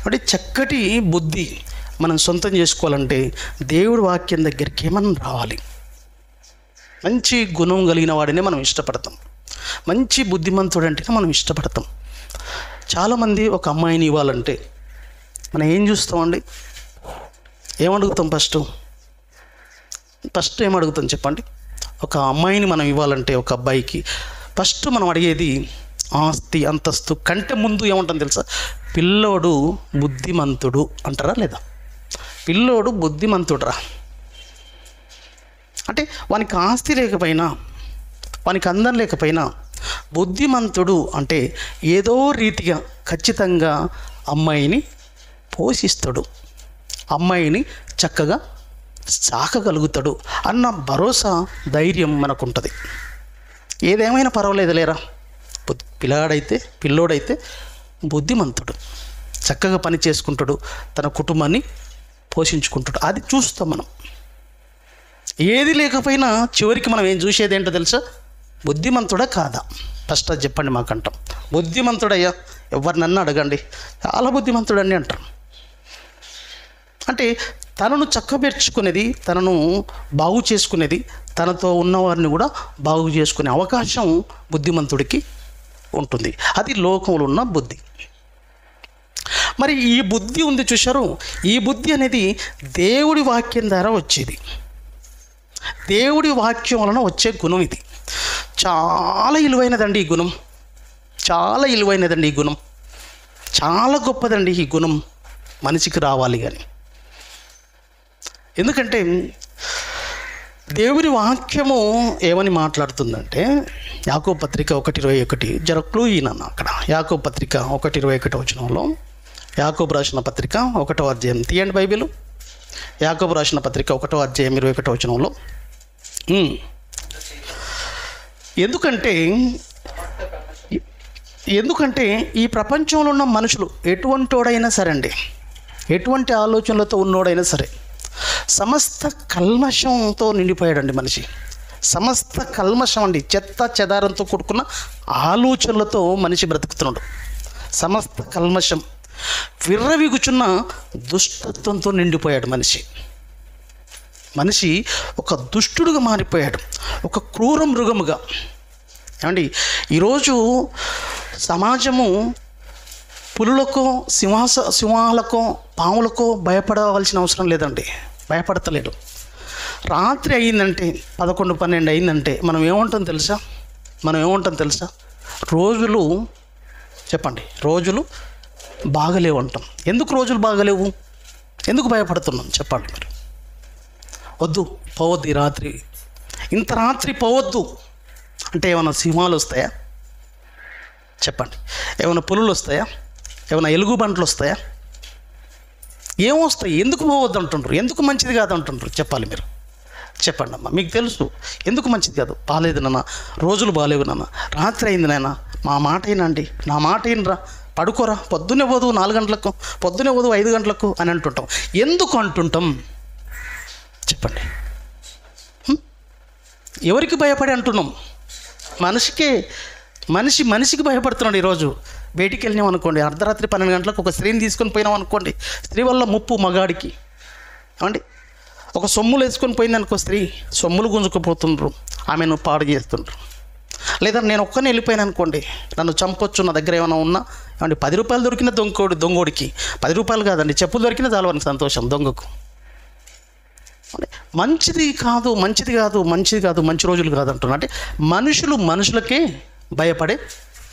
అంటే చక్కటి బుద్ధి మనం సొంతం చేసుకోవాలంటే దేవుడి వాక్యం దగ్గరికి మనం రావాలి. మంచి గుణం కలిగిన వాడినే మనం ఇష్టపడతాం, మంచి బుద్ధిమంతుడు అంటేనే మనం ఇష్టపడతాం. చాలామంది ఒక అమ్మాయిని ఇవ్వాలంటే మనం ఏం చూస్తామండి? ఏమడుగుతాం? ఫస్ట్ ఏమడుగుతాం చెప్పండి? ఒక అమ్మాయిని మనం ఇవ్వాలంటే, ఒక అబ్బాయికి ఫస్ట్ మనం అడిగేది ఆస్తి అంతస్తు కంటే ముందు ఏమంటాం తెలుసా? పిల్లోడు బుద్ధిమంతుడు అంటారా లేదా? పిల్లోడు బుద్ధిమంతుడురా అంటే వానికి ఆస్తి లేకపోయినా, వానికి అందం లేకపోయినా, బుద్ధిమంతుడు అంటే ఏదో రీతిగా ఖచ్చితంగా అమ్మాయిని పోషిస్తాడు, అమ్మాయిని చక్కగా సాకగలుగుతాడు అన్న భరోసా, ధైర్యం మనకుంటుంది. ఏదేమైనా పర్వాలేదు లేరా, పిల్లోడైతే బుద్ధిమంతుడు, చక్కగా పని చేసుకుంటాడు, తన కుటుంబాన్ని పోషించుకుంటాడు. అది చూస్తాం మనం. ఏది లేకపోయినా చివరికి మనం ఏం చూసేది ఏంటో తెలుసా? బుద్ధిమంతుడా కాదా? ఫస్ట్ అది చెప్పండి మాకంటాం. బుద్ధిమంతుడయ్యా, ఎవరినన్నా అడగండి, చాలా బుద్ధిమంతుడని అంటారు. అంటే తనను చక్కబెర్చుకునేది, తనను బాగు చేసుకునేది, తనతో ఉన్నవారిని కూడా బాగు చేసుకునే అవకాశం బుద్ధిమంతుడికి ఉంటుంది. అది లోకంలో ఉన్న బుద్ధి. మరి ఈ బుద్ధి ఉంది చూశారు, ఈ బుద్ధి అనేది దేవుడి వాక్యం ద్వారా వచ్చేది. దేవుడి వాక్యం వలన వచ్చే గుణం ఇది. చాలా విలువైనదండి ఈ గుణం, చాలా విలువైనదండి ఈ గుణం, చాలా గొప్పదండి ఈ గుణం మనిషికి రావాలి. కానీ ఎందుకంటే దేవుని వాక్యము ఏమని మాట్లాడుతుందంటే, యాకోబు పత్రిక 1:21 జర క్లూ ఈయన అక్కడ. యాకోబు పత్రిక 1:21 వచనంలో, యాకోబు రాసిన పత్రిక 1వ అధ్యాయం తీయండి బైబిల్. యాకోబు రాసిన పత్రిక 1వ అధ్యాయం 21 వచనంలో, ఎందుకంటే ఈ ప్రపంచంలో ఉన్న మనుషులు ఎటువంటివాడైనా సరే అండి, ఎటువంటి ఆలోచనలతో ఉన్నోడైనా సరే, సమస్త కల్మషంతో నిండిపోయాడండి మనిషి. సమస్త కల్మషం అండి, చెత్త చెదారంతో కూడుకున్న ఆలోచనలతో మనిషి బ్రతుకుతున్నాడు. సమస్త కల్మషం, విర్రవీగుచున్న దుష్టత్వంతో నిండిపోయాడు మనిషి. మనిషి ఒక దుష్టుడుగా మారిపోయాడు, ఒక క్రూర మృగముగా. ఏమండి, ఈరోజు సమాజము పులులకో సింహాలకో పాములకో భయపడవలసిన అవసరం లేదండి, భయపడతలేడు. రాత్రి అయిందంటే 11-12 అయిందంటే మనం ఏమంటాం తెలుసా? రోజులు చెప్పండి, రోజులు బాగలేవు అంటాం. ఎందుకు రోజులు బాగలేవు? ఎందుకు భయపడుతున్నాం చెప్పండి మీరు? వద్దు, పోవద్దు, ఈ రాత్రి, ఇంత రాత్రి పోవద్దు అంటే ఏమైనా సింహాలు వస్తాయా చెప్పండి? ఏమైనా పులులు వస్తాయా? ఏమైనా ఎలుగుబంట్లు వస్తాయా? ఏమొస్తాయి? ఎందుకు పోవద్దు అంటుండ్రు? ఎందుకు మంచిది కాదు అంటుండ్రు? చెప్పాలి మీరు, చెప్పండి అమ్మా. మీకు తెలుసు ఎందుకు మంచిది కాదు. బాగాలేదు నాన్న, రోజులు బాగాలేవు నాన్న, రాత్రి అయింది నాయన, మా మాట అయినండి, నా మాట అయినరా, పడుకోరా, పొద్దున్నే పోదు 4 గంటలకు, పొద్దున్నే పోదు 5 గంటలకు అని అంటుంటాం. ఎందుకు అంటుంటాం చెప్పండి? ఎవరికి భయపడి అంటున్నాం? మనిషికి భయపడుతున్నాడు. ఈరోజు బయటికి వెళ్ళినాం అనుకోండి, అర్ధరాత్రి 12 గంటలకు ఒక స్త్రీని తీసుకొని పోయినాం అనుకోండి, స్త్రీ వల్ల ముప్పు మగాడికి. ఏమండి, ఒక సొమ్ములు వేసుకొని పోయిందనుకో స్త్రీ, సొమ్ములు గుంజుకుపోతుండ్రు, ఆమెను పాడు చేస్తుండ్రు. లేదా నేను ఒక్కనే వెళ్ళిపోయాను అనుకోండి, నన్ను చంపొచ్చు, నా దగ్గర ఏమైనా ఉన్నా. ఏమండి, 10 రూపాయలు దొరికిన దొంగోడికి 10 రూపాయలు కాదండి, చెప్పులు దొరికిన చాలవని సంతోషం దొంగకు. మంచిది కాదు, మంచి రోజులు కాదు అంటున్నా. అంటే మనుషులకే భయపడే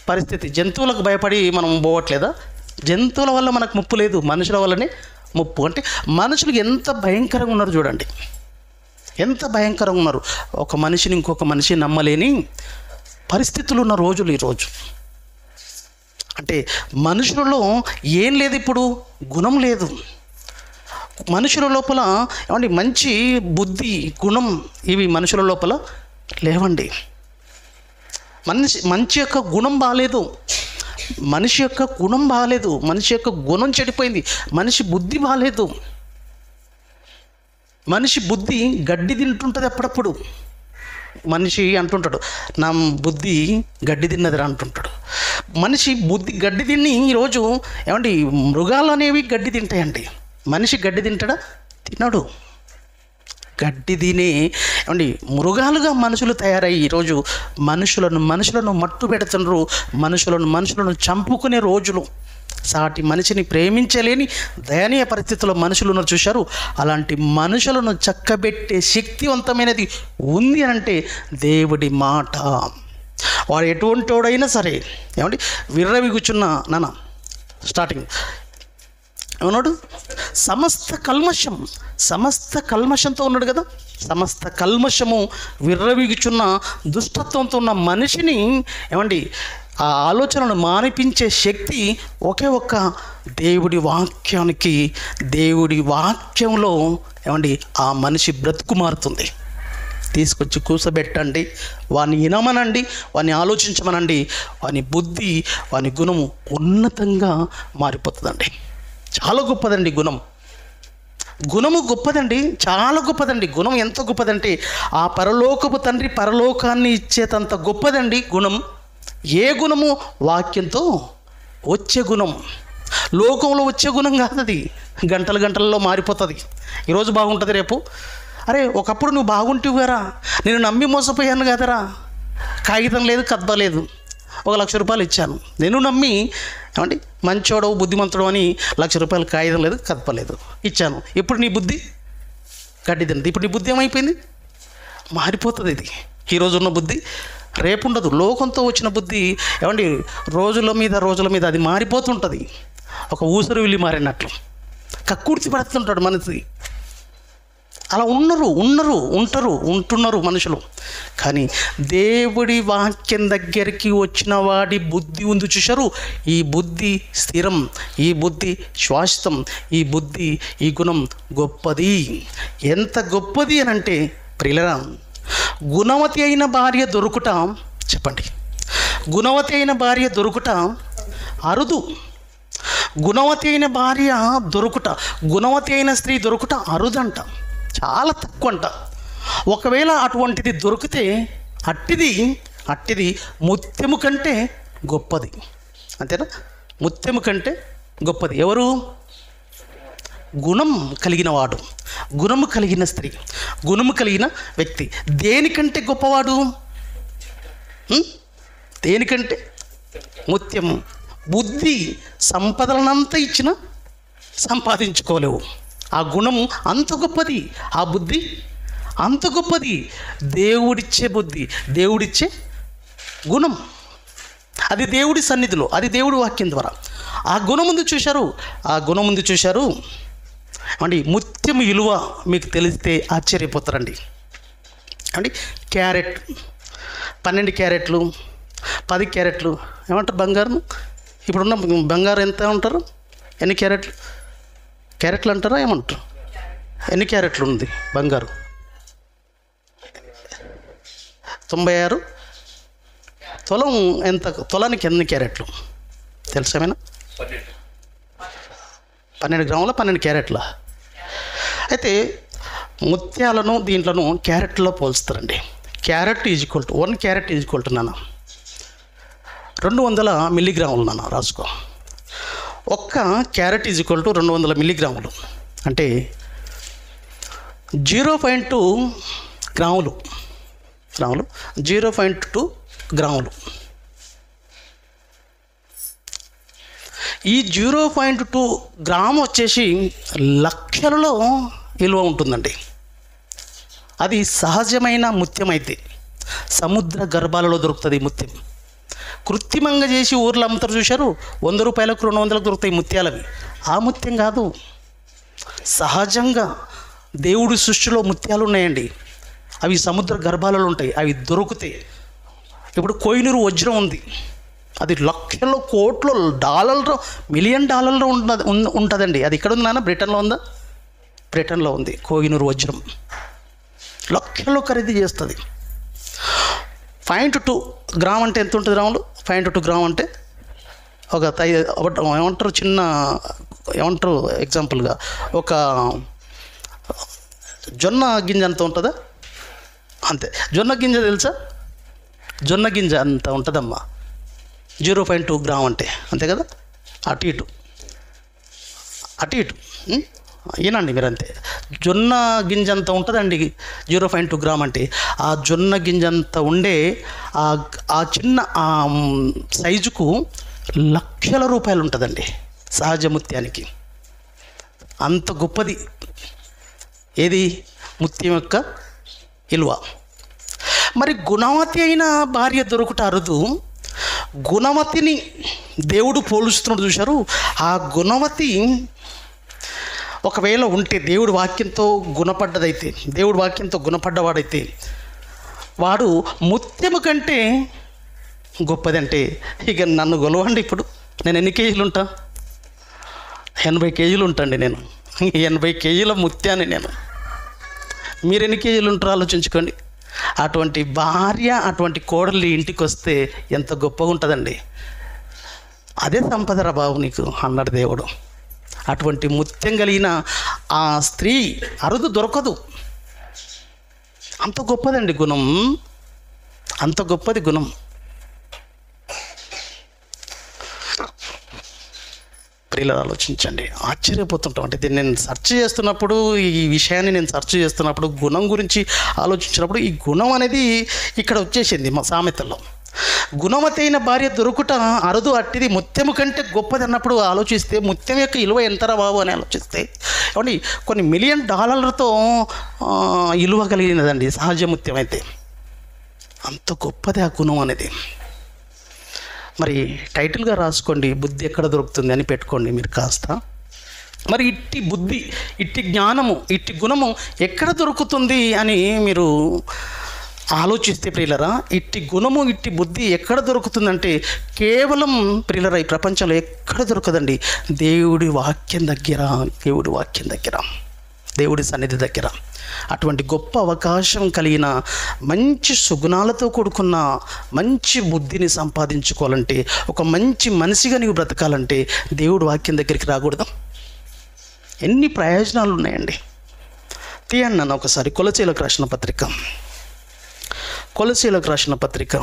పరిస్థితి. జంతువులకు భయపడి మనం పోవట్లేదా? జంతువుల వల్ల మనకు ముప్పు లేదు, మనుషుల వల్లనే ముప్పు. అంటే మనుషులు ఎంత భయంకరంగా ఉన్నారు చూడండి, ఎంత భయంకరంగా ఉన్నారు. ఒక మనిషిని ఇంకొక మనిషి నమ్మలేని పరిస్థితులు ఉన్న రోజులు ఈరోజు. అంటే మనుషులలో ఏం లేదు ఇప్పుడు? గుణం లేదు మనుషుల లోపల. ఏమండి, మంచి బుద్ధి, గుణం ఇవి మనుషుల లోపల లేవండి. మనిషి యొక్క గుణం బాగాలేదు, మనిషి యొక్క గుణం చెడిపోయింది, మనిషి బుద్ధి బాగాలేదు. మనిషి బుద్ధి గడ్డి తింటుంటుంది అప్పుడప్పుడు. మనిషి అంటుంటాడు, నా బుద్ధి గడ్డి తిన్నదిరా అంటుంటాడు. మనిషి బుద్ధి గడ్డి తిని ఈరోజు ఏమండి, మృగాలు అనేవి గడ్డి తింటాయండి. మనిషి గడ్డి తింటాడా? తినడు. గడ్డి తిని ఏమండి మృగాలుగా మనుషులు తయారయ్యి ఈరోజు మనుషులను మట్టు పెడుతున్నారు, మనుషులను చంపుకునే రోజులు. సాటి మనిషిని ప్రేమించలేని దయనీయ పరిస్థితుల్లో మనుషులు ఉన్నారు చూశారు. అలాంటి మనుషులను చక్కబెట్టే శక్తివంతమైనది ఉంది అంటే దేవుడి మాట. వాడు ఎటువంటి వాడైనా సరే ఏమండి, విర్రవిగుచున్న నాన్న స్టార్టింగ్ ఏమన్నాడు? సమస్త కల్మషంతో ఉన్నాడు కదా. సమస్త కల్మషము, విర్రవిగుచున్న దుష్టత్వంతో ఉన్న మనిషిని ఏమండి ఆ ఆలోచనను మానిపించే శక్తి ఒకే ఒక్క దేవుడి వాక్యానికి, దేవుడి వాక్యంలో ఏమండి ఆ మనిషి బ్రతుకు మారుతుంది. తీసుకొచ్చి కూర్చోబెట్టండి, వాని వినమనండి, వాని ఆలోచించమనండి, వాని బుద్ధి, వాని గుణము ఉన్నతంగా మారిపోతుందండి. చాలా గొప్పదండి గుణము గొప్పదండి, చాలా గొప్పదండి. గుణం ఎంత గొప్పదంటే ఆ పరలోకపు తండ్రి పరలోకాన్ని ఇచ్చేటంత గొప్పదండి గుణం. ఏ గుణము? వాక్యంతో వచ్చే గుణం, లోకంలో వచ్చే గుణం కాదు. అది గంటలలో మారిపోతుంది. ఈరోజు బాగుంటుంది, రేపు అరే ఒకప్పుడు నువ్వు బాగుంటావు కదరా, నేను నమ్మి మోసపోయాను కదరా, కాగితం లేదు, కద్ద లేదు, 1,00,000 ఇచ్చాను. నేను నమ్మి ఏమండి మంచోడు బుద్ధిమంతుడు అని ₹1,00,000 కాగితం లేదు, కదపలేదు, ఇచ్చాను. ఇప్పుడు నీ బుద్ధి గడ్డిదండి. ఇప్పుడు నీ బుద్ధి ఏమైపోయింది? మారిపోతుంది. ఇది ఈరోజు ఉన్న బుద్ధి రేపు ఉండదు. లోకంతో వచ్చిన బుద్ధి ఏమండి రోజుల మీద అది మారిపోతుంటుంది. ఒక ఊసరు వెళ్ళి మారినట్లు కక్కుర్తి పడుతుంటాడు మనిషి. అలా ఉంటున్నారు మనుషులు. కానీ దేవుడి వాక్యం దగ్గరికి వచ్చిన వాడి బుద్ధి ఉంది చూశారు. ఈ బుద్ధి స్థిరం, ఈ బుద్ధి శాశ్వతం, ఈ గుణం గొప్పది. ఎంత గొప్పది అని అంటే ప్రియులరా, గుణవతి అయిన భార్య దొరుకుట, చెప్పండి, గుణవతి అయిన భార్య దొరుకుట అరుదు. గుణవతి అయిన భార్య దొరుకుట, గుణవతి అయిన స్త్రీ దొరుకుట అరుదంట, చాలా తక్కువ అంట. ఒకవేళ అటువంటిది దొరికితే అట్టిది ముత్యము కంటే గొప్పది. అంతేనా? ముత్యము కంటే గొప్పది. ఎవరు? గుణం కలిగిన వాడు, గుణము కలిగిన స్త్రీ, గుణము కలిగిన వ్యక్తి. దేనికంటే గొప్పవాడు? దేనికంటే? ముత్యము. బుద్ధి సంపదలనంతా ఇచ్చినా సంపాదించుకోలేవు. ఆ గుణము అంత గొప్పది, ఆ బుద్ధి అంత గొప్పది. దేవుడిచ్చే బుద్ధి, దేవుడిచ్చే గుణం, అది దేవుడి సన్నిధిలో, అది దేవుడి వాక్యం ద్వారా ఆ గుణం ముందు చూశారు. అండి ముత్యం విలువ మీకు తెలిస్తే ఆశ్చర్యపోతారండి. అండి క్యారెట్ 12 క్యారెట్లు, 10 క్యారెట్లు ఏమంటారు బంగారం? ఇప్పుడున్న బంగారం ఎంత ఉంటారు? ఎన్ని క్యారెట్లు అంటారా ఏమంటారు? ఎన్ని క్యారెట్లు ఉంది బంగారు? 96 తులం. ఎంత తులానికి ఎన్ని క్యారెట్లు తెలుసామైనా? 12 గ్రాముల 12 క్యారెట్ల. అయితే ముత్యాలను దీంట్లోనూ క్యారెట్లో పోల్స్తారండి. Carat is equal to 1 carat is equal to నాన్న 200 మిల్లీగ్రాములు. నాన్న రాసుకో. 1 క్యారెట్ ఈజ్ఈక్వల్ టు 200 మిల్లీగ్రాములు అంటే 0.2 గ్రాములు. 0.2 గ్రాములు. ఈ 0.2 గ్రాము వచ్చేసి లక్షలలో విలువ ఉంటుందండి. అది సహజమైన ముత్యం అయితే సముద్ర గర్భాలలో దొరుకుతుంది ఈ ముత్యం. కృత్రిమంగా చేసి ఊర్లో అమ్ముతారు చూశారు, 100 రూపాయలకు 200లకు దొరుకుతాయి ముత్యాలవి. ఆ ముత్యం కాదు, సహజంగా దేవుడి సృష్టిలో ముత్యాలు ఉన్నాయండి. అవి సముద్ర గర్భాలలో ఉంటాయి, అవి దొరుకుతాయి. ఇప్పుడు కోహినూరు వజ్రం ఉంది, అది లక్షల్లో కోట్లు డాలర్లో $1 మిలియన్ ఉంటుందండి. అది ఇక్కడ ఉంది నాన్న? బ్రిటన్లో ఉందా? బ్రిటన్లో ఉంది. కోహినూరు వజ్రం లక్షల్లో ఖరీదు చేస్తుంది. 0.2 గ్రామ్ అంటే ఎంత ఉంటుంది రాములు? 0.2 గ్రామ్ అంటే ఒక ఏమంటారు, చిన్న ఏమంటారు ఎగ్జాంపుల్గా ఒక జొన్న గింజ అంత ఉంటుందా? అంతే. జొన్న గింజ తెలుసా? జొన్న గింజ అంత ఉంటుందమ్మా 0.2 గ్రామ్ అంటే, అంతే కదా? అటు ఇటు ఏనండి మీరు, అంతే. జొన్న గింజ అంత ఉంటుందండి 0.2 గ్రామ్ అంటే. ఆ జొన్న గింజ అంత ఉండే ఆ చిన్న సైజుకు లక్షల రూపాయలు ఉంటుందండి సహజ ముత్యానికి. అంత గొప్పది ఏది? ముత్యం యొక్క విలువ. మరి గుణవతి అయిన భార్య దొరుకుట అరుదు. గుణవతిని దేవుడు పోలుస్తున్నాడు చూశారు. ఆ గుణవతి ఒకవేళ ఉంటే, దేవుడి వాక్యంతో గుణపడ్డదైతే, దేవుడి వాక్యంతో గుణపడ్డవాడైతే వాడు ముత్యము కంటే గొప్పదంటే ఇక నన్ను గొలవండి. ఇప్పుడు నేను ఎన్ని కేజీలు ఉంటా? 80 కేజీలు ఉంటాండి నేను. 80 కేజీల ముత్యాన్ని నేను. మీరు ఎన్ని కేజీలు ఉంటారో ఆలోచించుకోండి. అటువంటి భార్య, అటువంటి కోడలు ఇంటికి వస్తే ఎంత గొప్పగా ఉంటుందండి. అదే సంపదరా బాబు నీకు అన్నాడు దేవుడు. అటువంటి ముత్యం కలిగిన ఆ స్త్రీ అరుదు, దొరకదు. అంత గొప్పదండి గుణం, అంత గొప్పది గుణం. ప్రియులు ఆలోచించండి, ఆశ్చర్యపోతుంటాం. అంటే దీన్ని నేను సెర్చ్ చేస్తున్నప్పుడు, ఈ విషయాన్ని నేను సెర్చ్ చేస్తున్నప్పుడు, గుణం గురించి ఆలోచించినప్పుడు ఈ గుణం అనేది ఇక్కడ వచ్చేసింది మా సామెతల్లో. గుణవతైన భార్య దొరుకుట అరుదు, అట్టిది ముత్యము కంటే గొప్పది అన్నప్పుడు ఆలోచిస్తే ముత్యం యొక్క విలువ ఎంతరా బాబు అని ఆలోచిస్తే ఏమండి కొన్ని మిలియన్ డాలర్లతో విలువ కలిగినదండి సహజ ముత్యం అయితే. అంత గొప్పది ఆ గుణం అనేది. మరి టైటిల్గా రాసుకోండి, బుద్ధి ఎక్కడ దొరుకుతుంది అని పెట్టుకోండి మీరు కాస్త. మరి ఇట్టి బుద్ధి, ఇట్టి జ్ఞానము, ఇట్టి గుణము ఎక్కడ దొరుకుతుంది అని మీరు ఆలోచిస్తే ప్రియులరా, ఇట్టి గుణము ఇట్టి బుద్ధి ఎక్కడ దొరుకుతుందంటే కేవలం ప్రియులరా ఈ ప్రపంచంలో ఎక్కడ దొరకదండి, దేవుడి వాక్యం దగ్గర, దేవుడి వాక్యం దగ్గర, దేవుడి సన్నిధి దగ్గర. అటువంటి గొప్ప అవకాశం కలిగిన మంచి సుగుణాలతో కూడుకున్న మంచి బుద్ధిని సంపాదించుకోవాలంటే, ఒక మంచి మనిషిగా నీవు బ్రతకాలంటే దేవుడి వాక్యం దగ్గరికి రాకూడదు. ఎన్ని ప్రయోజనాలు ఉన్నాయండి. తీయండి నన్ను ఒకసారి కొలసీలకు రాసిన పత్రిక, కొలసీలకు రాసిన పత్రిక,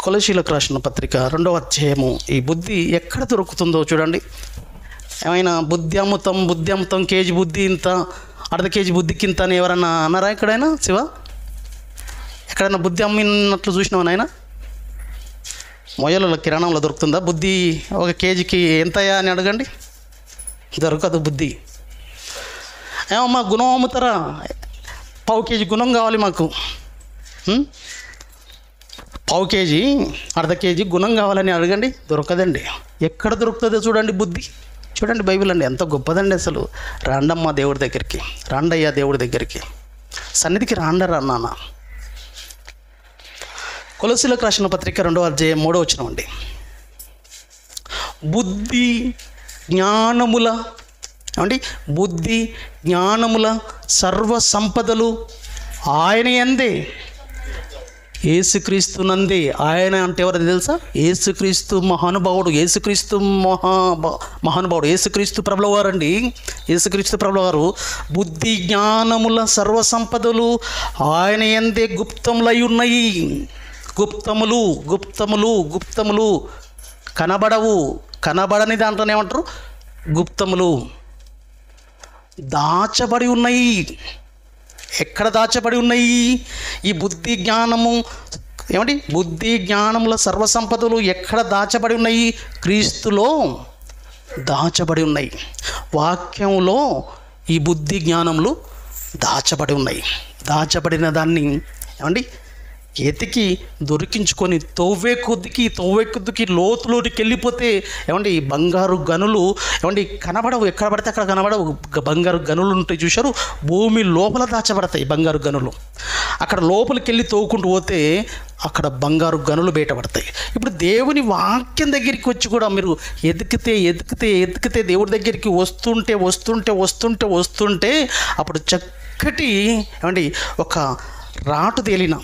కొలసీలకు రాసిన పత్రిక 2వ అధ్యాయము. ఈ బుద్ధి ఎక్కడ దొరుకుతుందో చూడండి. ఏమైనా బుద్ధి అమ్ముతాం కేజీ బుద్ధి ఇంత, అర్ధ కేజీ బుద్ధికి ఇంత అని ఎవరన్నా అన్నారా ఎక్కడైనా? శివ, ఎక్కడైనా బుద్ధి అమ్మినట్లు చూసినావు నాయన? మొయ్యలలో కిరాణంలో దొరుకుతుందా బుద్ధి? ఒక కేజీకి ఎంతయా అని అడగండి, దొరకదు బుద్ధి. ఏమమ్మా గుణం అమ్ముతారా? పావు కేజీ గుణం కావాలి మాకు, పావు కేజీ అర్ధ కేజీ గుణం కావాలని అడగండి, దొరకదండి. ఎక్కడ దొరుకుతుందో చూడండి బుద్ధి. చూడండి బైబిల్ అండి ఎంత గొప్పదండి అసలు. రాండమ్మా దేవుడి దగ్గరికి, రాండయ్యా దేవుడి దగ్గరికి, సన్నిధికి రాండరా నాన్న. కొలసీలకు రాసిన పత్రిక 2వ అధ్యాయం 3వ వచనం అండి. బుద్ధి జ్ఞానముల ఏమండి, బుద్ధి జ్ఞానముల సర్వ సంపదలు ఆయన యందే, యేసుక్రీస్తునందే. ఆయన అంటే ఎవరు తెలుసా? యేసుక్రీస్తు మహానుభావుడు, యేసుక్రీస్తు మహానుభావుడు, యేసుక్రీస్తు ప్రభుల వారండి. యేసుక్రీస్తు ప్రభుల వారు బుద్ధి జ్ఞానముల సర్వ సంపదలు ఆయన యందే గుప్తములై ఉన్నాయి. గుప్తములు, గుప్తములు, గుప్తములు కనబడవు, కనబడని దాంట్లోనే ఏమంటారు? గుప్తములు. దాచబడి ఉన్నాయి. ఎక్కడ దాచబడి ఉన్నాయి? ఈ బుద్ధి జ్ఞానము ఏమండి, బుద్ధి జ్ఞానముల సర్వసంపదలు ఎక్కడ దాచబడి ఉన్నాయి? క్రీస్తులో దాచబడి ఉన్నాయి. వాక్యంలో ఈ బుద్ధి జ్ఞానములు దాచబడి ఉన్నాయి. దాచబడిన దాన్ని ఏమండి ఎతికి దొరికించుకొని తవ్వే కొద్దికి లోతులోకి వెళ్ళిపోతే ఏమండి ఈ బంగారు గనులు ఏమండి కనబడవు. ఎక్కడ పడితే అక్కడ కనబడవు. బంగారు గనులు ఉంటాయి చూశారు, భూమి లోపల దాచబడతాయి బంగారు గనులు. అక్కడ లోపలికి వెళ్ళి తవ్వుకుంటూ పోతే అక్కడ బంగారు గనులు బయటపడతాయి. ఇప్పుడు దేవుని వాక్యం దగ్గరికి వచ్చి కూడా మీరు ఎదికితే దేవుడి దగ్గరికి వస్తుంటే అప్పుడు చక్కటి ఏమండి ఒక రాటు తేలిన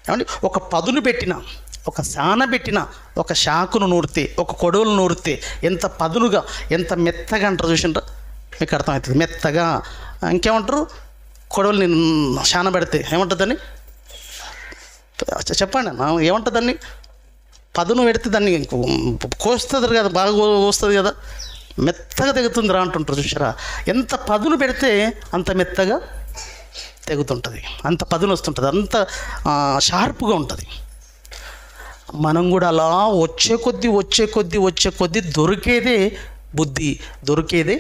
ఏమండి ఒక పదును పెట్టిన, ఒక సాన పెట్టిన, ఒక శాకును నూరితే, ఒక కొడవలు నూరితే ఎంత పదునుగా ఎంత మెత్తగా అంటారు చూసిండ్రా? మీకు అర్థమవుతుంది. మెత్తగా ఇంకేమంటారు? కొడవల్ని శాన పెడితే ఏమంటుందని చెప్పండి అన్న, ఏమంటుందని? పదును పెడితే దాన్ని కోస్తుంది కదా, బాగా కోస్తుంది కదా, మెత్తగా తెగుతుందిరా అంటుంటారు చూసారా? ఎంత పదును పెడితే అంత మెత్తగా తెగుతుంటుంది, అంత పదును వస్తుంటుంది, అంత షార్ప్గా ఉంటుంది. మనం కూడా అలా వచ్చే కొద్దీ దొరికేదే బుద్ధి, దొరికేదే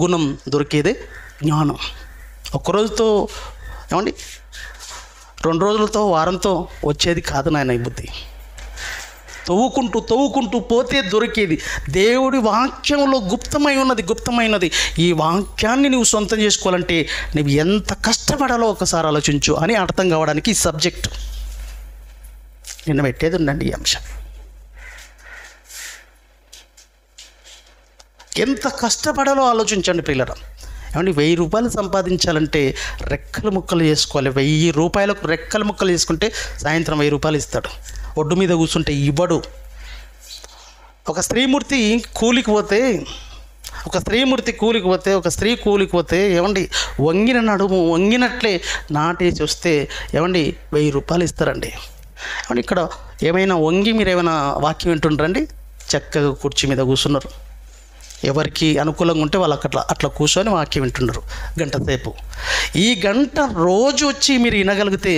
గుణం, దొరికేదే జ్ఞానం. ఒక్కరోజుతో ఏమండి 2 రోజులతో వారంతో వచ్చేది కాదు నాయన ఈ బుద్ధి. తవ్వుకుంటూ పోతే దొరికేది. దేవుడి వాక్యంలో గుప్తమైనది. ఈ వాక్యాన్ని నువ్వు సొంతం చేసుకోవాలంటే నువ్వు ఎంత కష్టపడాలో ఒకసారి ఆలోచించు అని అర్థం కావడానికి ఈ సబ్జెక్టు నిన్న పెట్టేది ఉండండి. ఈ అంశం ఎంత కష్టపడాలో ఆలోచించండి పిల్లరా. ఏమండి 1000 రూపాయలు సంపాదించాలంటే రెక్కలు ముక్కలు చేసుకోవాలి. 1000 రూపాయలకు రెక్కలు ముక్కలు చేసుకుంటే సాయంత్రం 1000 రూపాయలు ఇస్తాడు. ఒడ్డు మీద కూర్చుంటే ఇవ్వడు. ఒక స్త్రీ కూలికి పోతే ఏమండి వంగిన నడుము వంగినట్లే నాటేసి వస్తే ఏమండి 1000 రూపాయలు ఇస్తారండి. ఏమండి ఇక్కడ ఏమైనా వంగి మీరు ఏమైనా వాక్యం వింటుండ్రండి? చక్కగా కుర్చీ మీద కూర్చున్నారు, ఎవరికి అనుకూలంగా ఉంటే వాళ్ళు అట్లా కూర్చొని వాక్యం వింటున్నారు గంట సేపు. ఈ గంట రోజు వచ్చి మీరు వినగలిగితే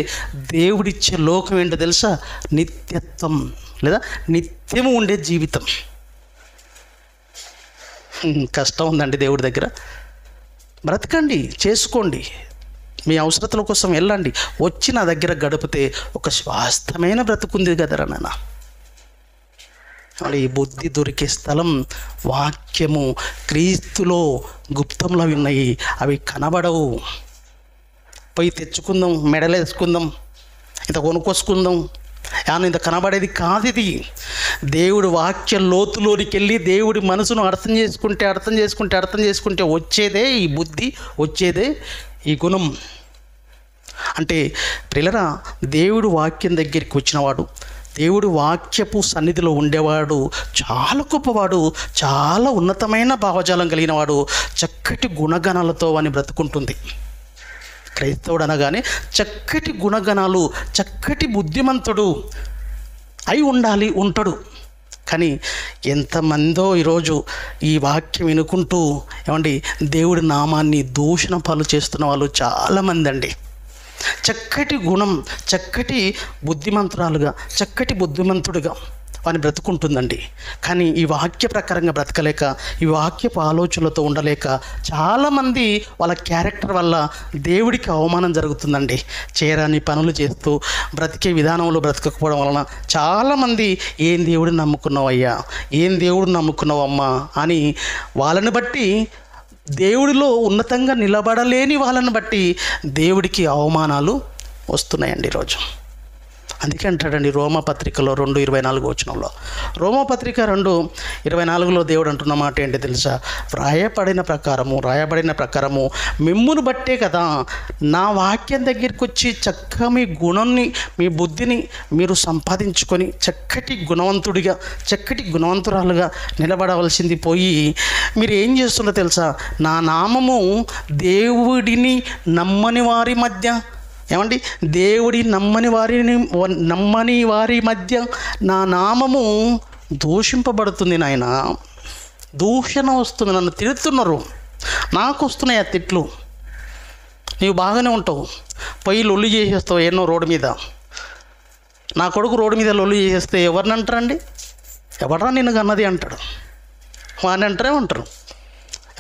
దేవుడిచ్చే లోకం ఏంటో తెలుసా? నిత్యత్వం, లేదా నిత్యము ఉండే జీవితం. కష్టం ఉందండి దేవుడి దగ్గర. బ్రతకండి, చేసుకోండి, మీ అవసరతల కోసం వెళ్ళండి, వచ్చి నా దగ్గర గడిపితే ఒక స్వాస్థమైన బ్రతుకుంది కదరా నాన్న. ఈ బుద్ధి దొరికే స్థలం వాక్యము. క్రీస్తులో గుప్తంలో ఉన్నాయి, అవి కనబడవు. పోయి తెచ్చుకుందాం, మెడలేసుకుందాం, ఇంత కొనుక్కొసుకుందాం, ఇంత కనబడేది కాదు ఇది. దేవుడి వాక్య లోతులోనికి వెళ్ళి దేవుడి మనసును అర్థం చేసుకుంటే వచ్చేదే ఈ బుద్ధి, వచ్చేదే ఈ గుణం. అంటే ప్రియులారా, దేవుడు వాక్యం దగ్గరికి వచ్చినవాడు, దేవుడు వాక్యపు సన్నిధిలో ఉండేవాడు చాలా గొప్పవాడు, చాలా ఉన్నతమైన భావజాలం కలిగినవాడు, చక్కటి గుణగణాలతో వాని బ్రతుకుంటుంది. క్రైస్తవుడు అనగానే చక్కటి గుణగణాలు, చక్కటి బుద్ధిమంతుడు అయి ఉండాలి, ఉంటాడు. కానీ ఎంతమందో ఈరోజు ఈ వాక్యం వినుకుంటూ దేవుడి నామాన్ని దూషణ పాలు చేస్తున్న వాళ్ళు చాలామంది అండి. చక్కటి గుణం, చక్కటి బుద్ధిమంతురాలుగా, చక్కటి బుద్ధిమంతుడిగా వాని బ్రతుకుంటుందండి. కానీ ఈ వాక్య ప్రకారంగా బ్రతకలేక, ఈ వాక్యపు ఆలోచనలతో ఉండలేక చాలామంది వాళ్ళ క్యారెక్టర్ వల్ల దేవుడికి అవమానం జరుగుతుందండి. చేయరాని పనులు చేస్తూ బ్రతికే విధానంలో బ్రతకకపోవడం వలన చాలామంది ఏం దేవుడిని నమ్ముకున్నావయ్యా, ఏం దేవుడిని నమ్ముకున్నావమ్మా అని వాళ్ళని బట్టి, దేవుడిలో ఉన్నతంగా నిలబడలేని వాళ్ళని బట్టి దేవుడికి అవమానాలు వస్తున్నాయండి ఈరోజు. అందుకే అంటాడండి రోమపత్రికలో 2:24 రోమపత్రిక 2:24 దేవుడు అంటున్న మాట ఏంటి తెలుసా? రాయబడిన ప్రకారము మిమ్మును బట్టే కదా నా వాక్యం దగ్గరికి వచ్చి చక్కగా మీ గుణాన్ని, మీ బుద్ధిని మీరు సంపాదించుకొని చక్కటి గుణవంతుడిగా, చక్కటి గుణవంతురాలుగా నిలబడవలసింది పోయి మీరు ఏం చేస్తుందో తెలుసా? నా నామము దేవుడిని నమ్మని వారి మధ్య, దేవుడి నమ్మని వారి మధ్య నా నామము దూషింపబడుతుంది. నాయన, దూషణ వస్తుంది, నన్ను తిడుతున్నారు, నాకు వస్తున్నాయి ఆ తిట్లు. నీవు బాగానే ఉంటావు, పోయి లొల్లి చేసేస్తావు ఎన్నో రోడ్డు మీద. నా కొడుకు రోడ్డు మీద లొల్లి చేసేస్తే ఎవరిని అంటారండి? ఎవడరా నిన్ను కన్నది అంటాడు. వాడిని అంటారే ఉంటారు.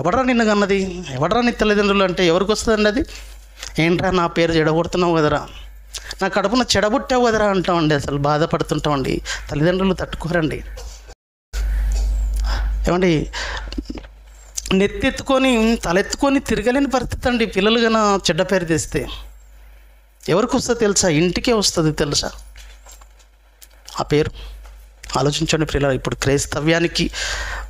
ఎవడరా నిన్ను కన్నది, ఎవడరా నీ తల్లిదండ్రులు అంటే ఎవరికి వస్తుందండి అది? ఏంట్రా నా పేరు చెడగొడుతున్నావు కదరా, నా కడుపున చెడబుట్టావు కదరా అంటామండి. అసలు బాధపడుతుంటామండి. తల్లిదండ్రులు తట్టుకోరండి. నెత్తెత్తుకొని తలెత్తుకొని తిరగలేని పరిస్థితి అండి. పిల్లలు కన్నా చెడ్డ పేరు తెస్తే ఎవరికి వస్తుంది తెలుసా? ఇంటికే వస్తుంది తెలుసా ఆ పేరు. ఆలోచించండి ప్రియులారా. ఇప్పుడు క్రైస్తవ్యానికి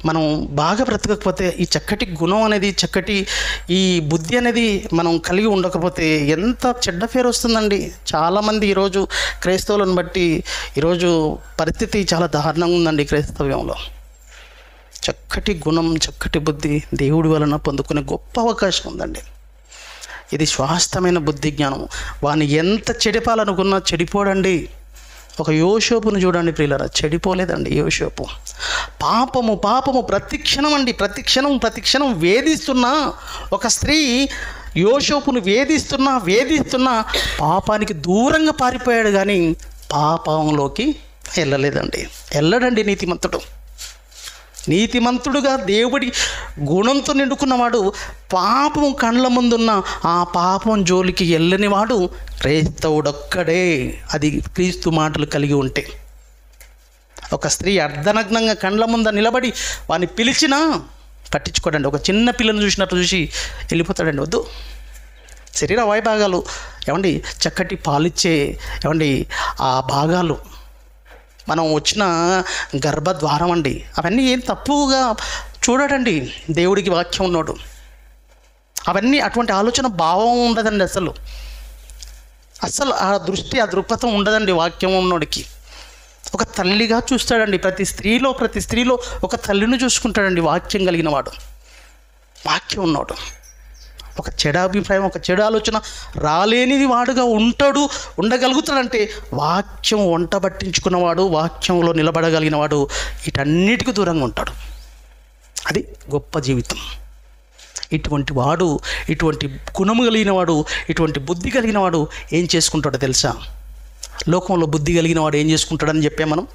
మనం బాగా బ్రతకకపోతే, ఈ చక్కటి గుణం అనేది, చక్కటి ఈ బుద్ధి అనేది మనం కలిగి ఉండకపోతే ఎంత చెడ్డ పేరు వస్తుందండి. చాలామంది ఈరోజు క్రైస్తవులను బట్టి ఈరోజు పరిస్థితి చాలా దారుణంగా ఉందండి క్రైస్తవ్యంలో. చక్కటి గుణం, చక్కటి బుద్ధి దేవుడి వలన పొందుకునే గొప్ప అవకాశం ఉందండి. ఇది స్వాస్థమైన బుద్ధి జ్ఞానం. వాని ఎంత చెడిపాలనుకున్నా చెడిపోడండి. ఒక యోషోపును చూడండి ప్రియులారా, చెడిపోలేదండి యోషోపు. పాపము ప్రతిక్షణం వేధిస్తున్నా ఒక స్త్రీ యోషోపును వేధిస్తున్నా పాపానికి దూరంగా పారిపోయాడు, కానీ పాపంలోకి వెళ్ళడండి నీతిమంతుడుగా దేవుడి గుణంతో నిండుకున్నవాడు పాపం కండ్ల ముందున్న ఆ పాపం జోలికి వెళ్ళనివాడు క్రైస్తవుడొక్కడే. అది క్రీస్తు మాటలు కలిగి ఉంటే. ఒక స్త్రీ అర్ధనగ్నంగా కండ్ల ముందు నిలబడి వాడిని పిలిచినా పట్టించుకోడండి. ఒక చిన్న పిల్లను చూసినట్టు చూసి వెళ్ళిపోతాడండి. వద్దు. శరీర అవయభాగాలు చక్కటి పాలిచ్చే ఆ భాగాలు, మనం వచ్చిన గర్భద్వారం అండి, అవన్నీ ఏం తప్పుగా చూడడండి దేవుడికి వాక్యం ఉన్నాడు. అవన్నీ అటువంటి ఆలోచన భావం ఉండదండి. అసలు ఆ దృష్టి, ఆ దృక్పథం ఉండదండి వాక్యం ఉన్నోడికి. ఒక తల్లిగా చూస్తాడండి. ప్రతి స్త్రీలో ఒక తల్లిని చూసుకుంటాడండి వాక్యం కలిగిన వాడు, వాక్యం ఉన్నాడు. ఒక చెడు అభిప్రాయం, ఒక చెడు ఆలోచన రాలేనిది వాడుగా ఉండగలుగుతాడంటే వాక్యం వంట పట్టించుకున్నవాడు, వాక్యంలో నిలబడగలిగిన వాడు వీటన్నిటికీ దూరంగా ఉంటాడు. అది గొప్ప జీవితం. ఇటువంటి వాడు, ఇటువంటి గుణము కలిగిన వాడు, ఇటువంటి బుద్ధి కలిగిన వాడు ఏం చేసుకుంటాడో తెలుసా? లోకంలో బుద్ధి కలిగిన వాడు ఏం చేసుకుంటాడని చెప్పాం మనం.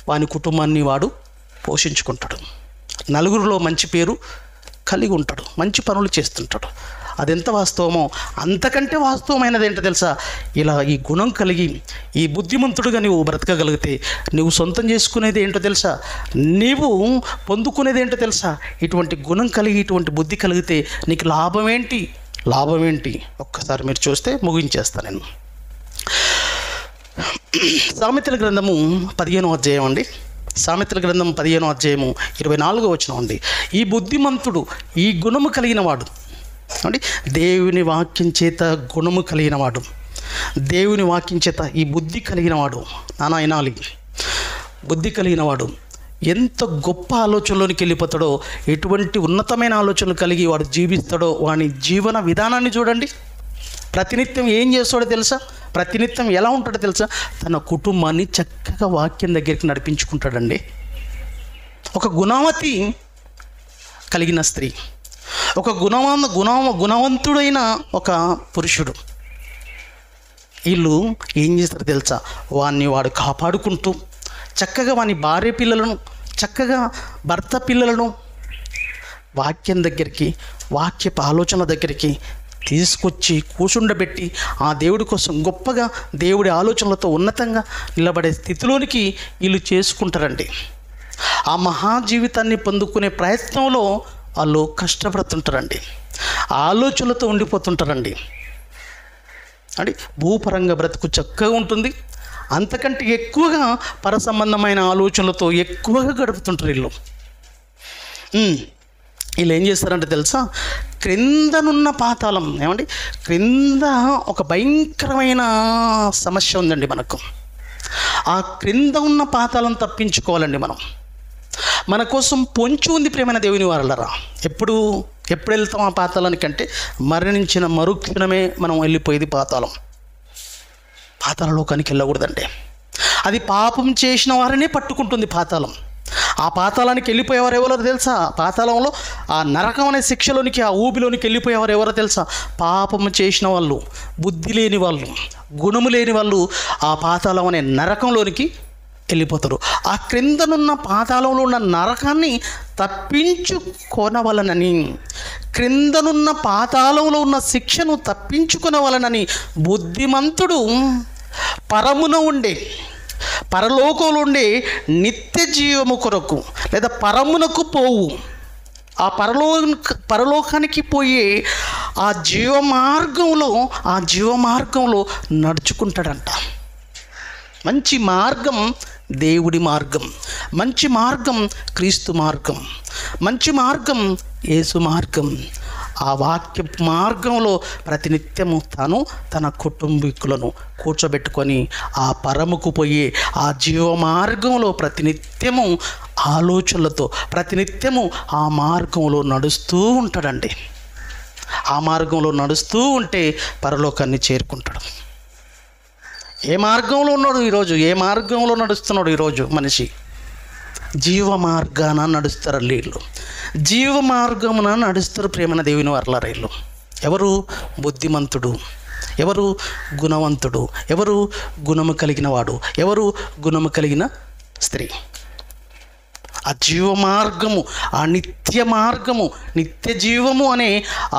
వాని కుటుంబాన్ని వాడు పోషించుకుంటాడు, నలుగురిలో మంచి పేరు కలిగి ఉంటాడు, మంచి పనులు చేస్తుంటాడు. అదెంత వాస్తవమో అంతకంటే వాస్తవమైనది ఏంటో తెలుసా? ఇలా ఈ గుణం కలిగి ఈ బుద్ధిమంతుడుగా నువ్వు బ్రతకగలిగితే నువ్వు సొంతం చేసుకునేది ఏంటో తెలుసా? నీవు పొందుకునేది ఏంటో తెలుసా? ఇటువంటి గుణం కలిగి ఇటువంటి బుద్ధి కలిగితే నీకు లాభం ఏంటి? ఒక్కసారి మీరు చూస్తే ముగించేస్తాను నేను. సామెతల గ్రంథము 15వ అధ్యాయం అండి. సామెతల గ్రంథం 15వ అధ్యాయము 24వ వచనం అండి. ఈ బుద్ధిమంతుడు, ఈ గుణము కలిగిన వాడు అండి, దేవుని వాక్యం చేత గుణము కలిగిన వాడు, దేవుని వాక్యం చేత ఈ బుద్ధి కలిగిన వాడు, నానా వినాలి, బుద్ధి కలిగిన వాడు ఎంత గొప్ప ఆలోచనలోనికి వెళ్ళిపోతాడో, ఎటువంటి ఉన్నతమైన ఆలోచనలు కలిగి వాడు జీవిస్తాడో, వాని జీవన విధానాన్ని చూడండి. ప్రతినిత్యం ఏం చేస్తాడో తెలుసా? ప్రతినిత్యం ఎలా ఉంటాడో తెలుసా? తన కుటుంబాన్ని చక్కగా వాక్యం దగ్గరికి నడిపించుకుంటాడండి. ఒక గుణవతి కలిగిన స్త్రీ, ఒక గుణవంతుడైన ఒక పురుషుడు, వీళ్ళు ఏం చేస్తారో తెలుసా? వాడు కాపాడుకుంటూ చక్కగా వాని భార్య పిల్లలను, చక్కగా భర్త పిల్లలను వాక్యం దగ్గరికి, వాక్యపు ఆలోచన దగ్గరికి తీసుకొచ్చి కూర్చుండబెట్టి ఆ దేవుడి కోసం గొప్పగా దేవుడి ఆలోచనలతో ఉన్నతంగా నిలబడే స్థితిలోనికి వీళ్ళు చేసుకుంటారండి. ఆ మహా జీవితాన్ని పొందుకునే ప్రయత్నంలో వాళ్ళు కష్టపడుతుంటారండి, ఆలోచనలతో ఉండిపోతుంటారండి. అంటే భూపరంగా బ్రతుకు చక్కగా ఉంటుంది, అంతకంటే ఎక్కువగా పర సంబంధమైన ఆలోచనలతో ఎక్కువగా గడుపుతుంటారు వీళ్ళు. వీళ్ళు ఏం చేస్తారంటే తెలుసా? క్రిందనున్న పాతాళం, ఏమండి, క్రింద ఒక భయంకరమైన సమస్య ఉందండి మనకు. ఆ క్రింద ఉన్న పాతాళం తప్పించుకోవాలండి మనం. మన కోసం పొంచి ఉంది ప్రియమైన దేవుని వారలారా. ఎప్పుడు వెళ్తాం ఆ పాతాళానికంటే మరణించిన మరుక్షణమే మనం వెళ్ళిపోయేది పాతాళలోకానికి వెళ్ళకూడదండి. అది పాపం చేసిన వారినే పట్టుకుంటుంది పాతాళం. ఆ పాతాళానికి వెళ్ళిపోయేవారు ఎవరో తెలుసా? పాతాళంలో ఆ నరకం అనే శిక్షలోనికి, ఆ ఊబిలోనికి వెళ్ళిపోయేవారు ఎవరో తెలుసా? పాపము చేసిన వాళ్ళు, బుద్ధి లేని వాళ్ళు, గుణము లేని వాళ్ళు ఆ పాతాళం అనే నరకంలోనికి వెళ్ళిపోతారు. ఆ క్రిందనున్న పాతాళంలో ఉన్న నరకాన్ని తప్పించుకొనవలనని, క్రిందనున్న పాతాళంలో ఉన్న శిక్షను తప్పించుకొనవలనని బుద్ధిమంతుడు పరలోకంలో ఉండే నిత్య జీవము కొరకు, లేదా పరమునకు పోవు, ఆ పరలోకానికి పోయే ఆ జీవమార్గంలో నడుచుకుంటాడంట. మంచి మార్గం దేవుడి మార్గం, మంచి మార్గం క్రీస్తు మార్గం, మంచి మార్గం యేసు మార్గం. ఆ వాక్య మార్గంలో ప్రతినిత్యము తాను తన కుటుంబీకులను కూర్చోబెట్టుకొని ఆ పరముకు పోయి ఆ జీవ మార్గంలో ప్రతినిత్యము ఆలోచనలతో ప్రతినిత్యము ఆ మార్గంలో నడుస్తూ ఉంటాడండి. ఆ మార్గంలో నడుస్తూ ఉంటే పరలోకాన్ని చేరుకుంటాడు. ఏ మార్గంలో ఉన్నాడు ఈరోజు? ఏ మార్గంలో నడుస్తున్నాడు ఈరోజు మనిషి? జీవ మార్గాన నడుస్తారు వీళ్ళు, జీవ మార్గమున నడుస్తారు ప్రేమన దేవుని వర్లారా వీళ్ళు. ఎవరు? బుద్ధిమంతుడు. ఎవరు? గుణవంతుడు. ఎవరు? గుణము కలిగిన వాడు. ఎవరు? గుణము కలిగిన స్త్రీ. ఆ జీవ మార్గము, ఆ నిత్య మార్గము, నిత్య జీవము అనే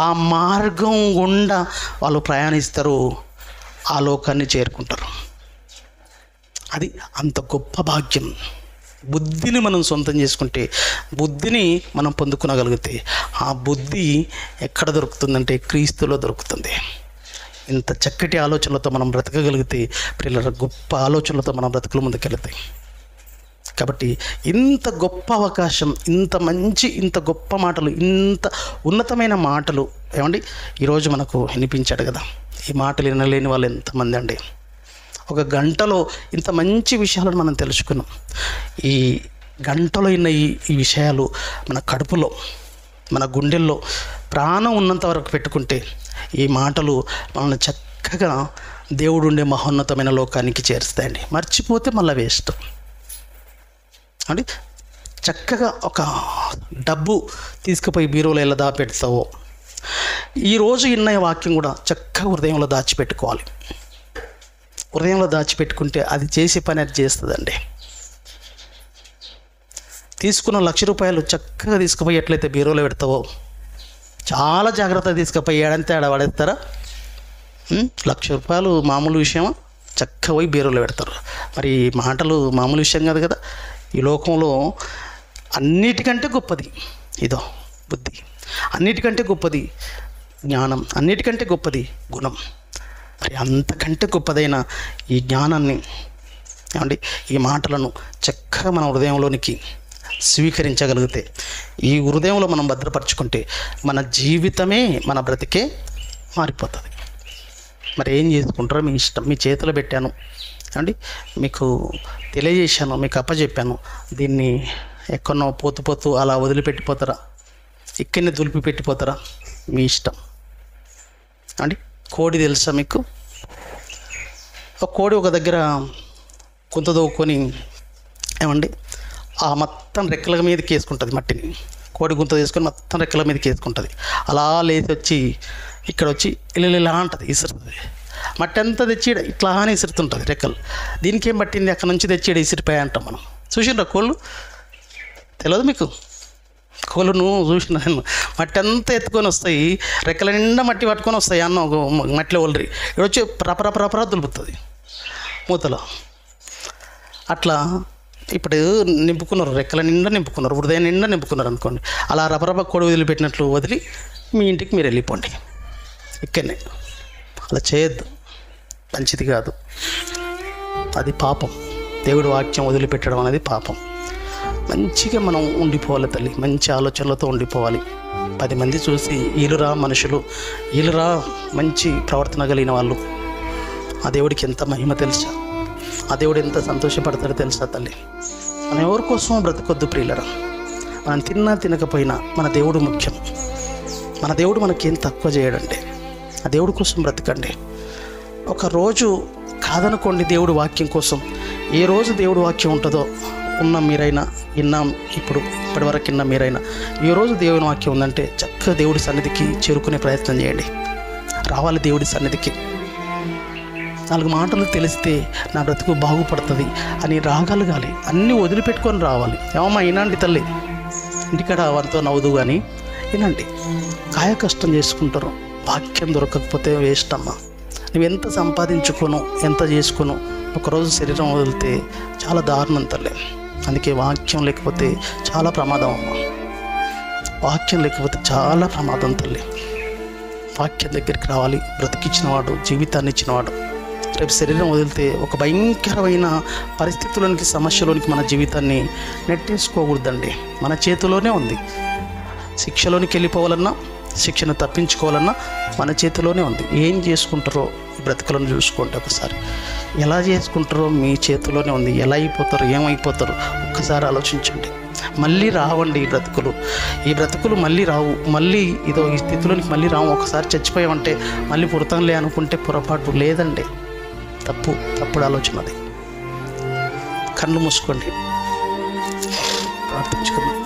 ఆ మార్గం గుండా వాళ్ళు ప్రయాణిస్తారు, ఆ లోకాన్ని చేరుకుంటారు. అది అంత గొప్ప భాగ్యం. బుద్ధిని మనం సొంతం చేసుకుంటే, బుద్ధిని మనం పొందుకోగలిగితే, ఆ బుద్ధి ఎక్కడ దొరుకుతుందంటే క్రీస్తులో దొరుకుతుంది. ఇంత చక్కటి ఆలోచనలతో మనం బ్రతకగలిగితే పిల్లల గొప్ప ఆలోచనలతో మన బ్రతుకులు ముందుకెళ్తాయి. కాబట్టి ఇంత గొప్ప అవకాశం, ఇంత గొప్ప మాటలు, ఇంత ఉన్నతమైన మాటలు ఏమండి ఈరోజు మనకు వినిపించాడు కదా. ఈ మాటలు వినలేని వాళ్ళు ఎంతమంది అండి? ఒక గంటలో ఇంత మంచి విషయాలను మనం తెలుసుకున్నాం. ఈ గంటలో ఉన్న ఈ విషయాలు మన కడుపులో, మన గుండెల్లో ప్రాణం ఉన్నంత వరకు పెట్టుకుంటే ఈ మాటలు మనల్ని చక్కగా దేవుడు ఉండే మహోన్నతమైన లోకానికి చేరుస్తాయండి. మర్చిపోతే మళ్ళీ వేస్ట్ అండి. చక్కగా ఒక డబ్బు తీసుకుపోయి బీరువాలో ఎలా దాపెడతావో, ఈరోజు విన్న వాక్యం కూడా చక్కగా హృదయంలో దాచిపెట్టుకోవాలి. హృదయంలో దాచిపెట్టుకుంటే అది చేసే పని అది చేస్తుందండి. తీసుకున్న ₹1,00,000 చక్కగా తీసుకుపోయి ఎట్లయితే బీరువాలో పెడతావో, చాలా జాగ్రత్తగా తీసుకుపోయి ఏడంతే ఆడ పడేస్తారా? ₹1,00,000 మామూలు విషయమా? చక్కగా పోయి బీరువాలో పెడతారు. మరి మాటలు మామూలు విషయం కాదు కదా. ఈ లోకంలో అన్నిటికంటే గొప్పది ఇదో బుద్ధి, అన్నిటికంటే గొప్పది జ్ఞానం, అన్నిటికంటే గొప్పది గుణం. మరి అంతకంటే గొప్పదైన ఈ జ్ఞానాన్ని ఏమండి, ఈ మాటలను చక్కగా మన హృదయంలోనికి స్వీకరించగలిగితే, ఈ హృదయంలో మనం భద్రపరచుకుంటే మన జీవితమే, మన బ్రతికే మారిపోతుంది. మరి ఏం చేసుకుంటారో మీ ఇష్టం. మీ చేతిలో పెట్టాను అండి, మీకు తెలియజేశాను, మీకు అప్పచెప్పాను. దీన్ని ఎక్కడో పోతూ అలా వదిలిపెట్టిపోతారా? ఇక్కడనే దులిపి పెట్టిపోతారా? మీ ఇష్టం అండి. కోడి తెలుసా మీకు? ఒక కోడి ఒక దగ్గర కొంత దోవుకొని ఏమండి ఆ మొత్తం రెక్కల మీదకి వేసుకుంటుంది మట్టిని. కోడి గుంత తీసుకొని మొత్తం రెక్కల మీదకి వేసుకుంటుంది. అలా లేచి వచ్చి ఇక్కడ వచ్చి ఇలా అంటుంది, ఇసురుతుంది. మట్టి అంతా తెచ్చి ఇట్లా అని ఇసురుతుంటుంది రెక్కలు. దీనికి ఏం పట్టింది? అక్కడ నుంచి తెచ్చి ఇసిరిపోయా అంటాం మనం. చూసిండ్రా కోళ్ళు? తెలియదు మీకు? కోళ్ళు నువ్వు చూసిన మట్టి అంతా ఎత్తుకొని వస్తాయి, రెక్కల నిండా మట్టి పట్టుకొని వస్తాయి. అన్న మట్టిలో ఒలరి ఇక్కడ వచ్చి రపరపరపర దులుపుతుంది మూతలో. అట్లా ఇప్పుడు నింపుకున్నారు, రెక్కల నిండా నింపుకున్నారు, హృదయం నిండా నింపుకున్నారు అనుకోండి. అలా రపరప కోడి వదిలిపెట్టినట్లు వదిలి మీ ఇంటికి మీరు వెళ్ళిపోండి. ఇక్కడనే అలా చేయొద్దు, మంచిది కాదు, అది పాపం. దేవుడి వాక్యం వదిలిపెట్టడం అనేది పాపం. మంచిగా మనం ఉండిపోవాలి తల్లి, మంచి ఆలోచనలతో ఉండిపోవాలి. 10 మంది చూసి వీళ్ళురా మనుషులు, వీళ్ళురా మంచి ప్రవర్తన కలిగిన వాళ్ళు, ఆ దేవుడికి ఎంత మహిమ తెలుసా, ఆ దేవుడు ఎంత సంతోషపడతాడో తెలుసా తల్లి. మనం ఎవరి కోసం బ్రతకొద్దు ప్రియులరా. మనం తిన్నా తినకపోయినా మన దేవుడు ముఖ్యం. మన దేవుడు మనకేం తక్కువ చేయడండి. ఆ దేవుడి కోసం బ్రతకండి. ఒకరోజు కాదనుకోండి దేవుడి వాక్యం కోసం. ఏ రోజు దేవుడి వాక్యం ఉంటుందో, ఉన్న మీరైనా విన్నాం, ఇప్పటివరకు విన్న మీరైనా, ఏ రోజు దేవుని వాక్యం ఉందంటే చక్కగా దేవుడి సన్నిధికి చేరుకునే ప్రయత్నం చేయండి. రావాలి దేవుడి సన్నిధికి. 4 మాటలు తెలిస్తే నా బ్రతుకు బాగుపడుతుంది అని రాగలగాలి. అన్నీ వదిలిపెట్టుకొని రావాలి. ఏమమ్మా వినండి తల్లి, ఇంటికాడ వారితో నవ్వుదు కానీ వినండి. కాయ కష్టం చేసుకుంటారు, వాక్యం దొరకకపోతే వేస్ట్ అమ్మా. నువ్వెంత సంపాదించుకోను, ఎంత చేసుకోను, ఒకరోజు శరీరం వదిలితే చాలా దారుణం తల్లి. అందుకే వాక్యం లేకపోతే చాలా ప్రమాదం అమ్మ. వాక్యం లేకపోతే చాలా ప్రమాదం తల్లి. వాక్యం దగ్గరికి రావాలి. బ్రతికిచ్చినవాడు, జీవితాన్ని ఇచ్చినవాడు. రేపు శరీరం వదిలితే ఒక భయంకరమైన పరిస్థితుల్లోనికి, సమస్యలోనికి మన జీవితాన్ని నెట్టేసుకోకూడదండి. మన చేతిలోనే ఉంది. శిక్షలోనికి వెళ్ళిపోవాలన్నా, శిక్షను తప్పించుకోవాలన్నా మన చేతిలోనే ఉంది. ఏం చేసుకుంటారో ఈ బ్రతుకులను చూసుకోండి ఒకసారి. ఎలా చేసుకుంటారో మీ చేతిలోనే ఉంది. ఎలా అయిపోతారో, ఏమైపోతారో ఒక్కసారి ఆలోచించండి. మళ్ళీ రావండి ఈ బ్రతుకులు మళ్ళీ రావు. మళ్ళీ ఇదో ఈ స్థితిలోనికి మళ్ళీ రావు. ఒకసారి చచ్చిపోయామంటే మళ్ళీ పుడతాంలే అనుకుంటే పొరపాటు లేదండి. తప్పుడు ఆలోచన అది. కళ్ళు మూసుకోండి, ప్రార్థించుకుందాం.